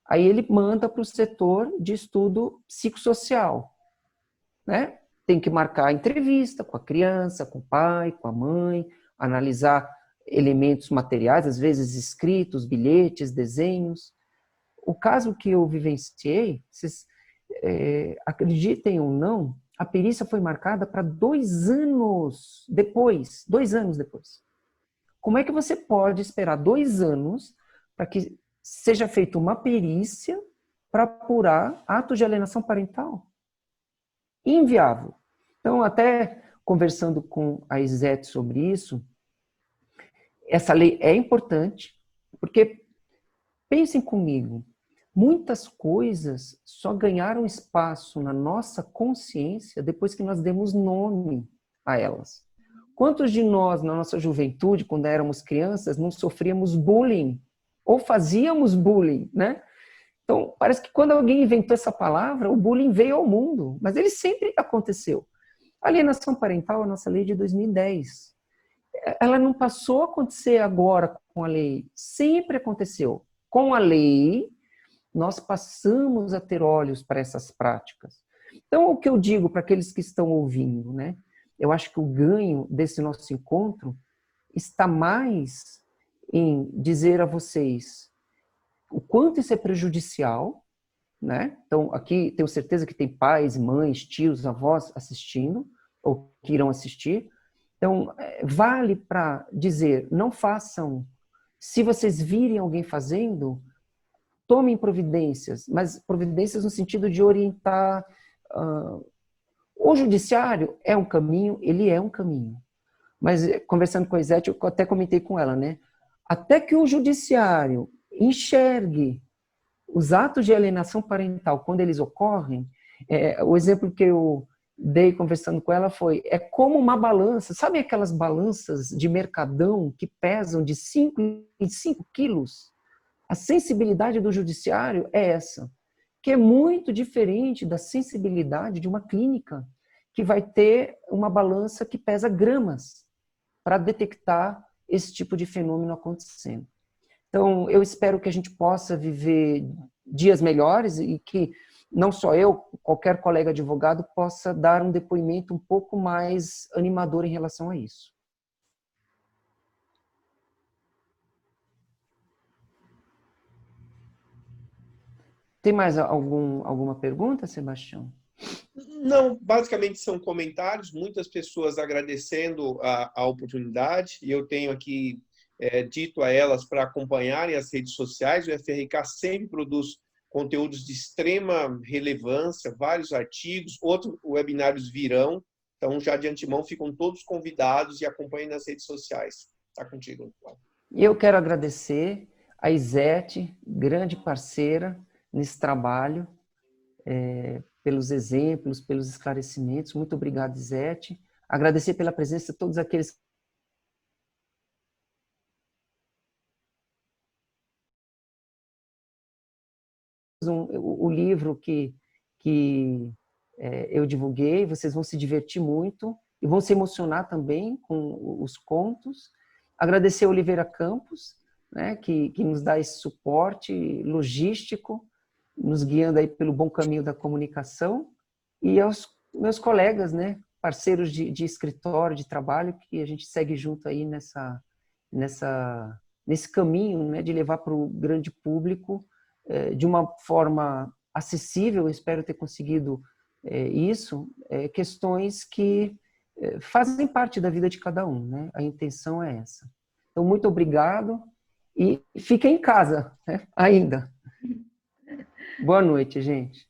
Aí ele manda para o setor de estudo psicossocial, né? Tem que marcar a entrevista com a criança, com o pai, com a mãe, analisar elementos materiais, às vezes escritos, bilhetes, desenhos. O caso que eu vivenciei, vocês acreditem ou não, a perícia foi marcada para 2 anos depois. 2 anos depois. Como é que você pode esperar 2 anos para que seja feita uma perícia para apurar atos de alienação parental? Inviável. Então, até conversando com a Isete sobre isso, essa lei é importante, porque, pensem comigo, muitas coisas só ganharam espaço na nossa consciência depois que nós demos nome a elas. Quantos de nós, na nossa juventude, quando éramos crianças, não sofríamos bullying? Ou fazíamos bullying, né? Então, parece que quando alguém inventou essa palavra, o bullying veio ao mundo, mas ele sempre aconteceu. A alienação parental, a nossa lei de 2010, ela não passou a acontecer agora com a lei, sempre aconteceu. Com a lei, nós passamos a ter olhos para essas práticas. Então, o que eu digo para aqueles que estão ouvindo, né? Eu acho que o ganho desse nosso encontro está mais em dizer a vocês o quanto isso é prejudicial, né? Então, aqui tenho certeza que tem pais, mães, tios, avós assistindo, ou que irão assistir. Então, vale para dizer, não façam. Se vocês virem alguém fazendo, tomem providências, mas providências no sentido de orientar. O judiciário é um caminho, ele é um caminho. Mas, conversando com a Isete, eu até comentei com ela, né? Até que o judiciário enxergue os atos de alienação parental quando eles ocorrem, o exemplo que eu dei conversando com ela foi, é como uma balança, sabe aquelas balanças de mercadão que pesam de 5 em 5 quilos? A sensibilidade do judiciário é essa, que é muito diferente da sensibilidade de uma clínica, que vai ter uma balança que pesa gramas para detectar esse tipo de fenômeno acontecendo. Então, eu espero que a gente possa viver dias melhores e que não só eu, qualquer colega advogado possa dar um depoimento um pouco mais animador em relação a isso. Tem mais alguma pergunta, Sebastião? Não, basicamente são comentários, muitas pessoas agradecendo a oportunidade, e eu tenho aqui dito a elas para acompanharem as redes sociais. O FRK sempre produz conteúdos de extrema relevância, vários artigos, outros webinários virão, então já de antemão ficam todos convidados e acompanhem nas redes sociais. Está contigo, Cláudio. E eu quero agradecer a Izete, grande parceira nesse trabalho, pelos exemplos, pelos esclarecimentos. Muito obrigado, Izete. Agradecer pela presença de todos aqueles o livro que eu divulguei, vocês vão se divertir muito e vão se emocionar também com os contos. Agradecer a Oliveira Campos, né, que nos dá esse suporte logístico, nos guiando aí pelo bom caminho da comunicação, e aos meus colegas, né, parceiros de escritório, de trabalho, que a gente segue junto aí nesse caminho, né, de levar para o grande público de uma forma acessível. Eu espero ter conseguido isso, questões que fazem parte da vida de cada um, né? A intenção é essa. Então, muito obrigado e fiquem em casa, né? Ainda. Boa noite, gente.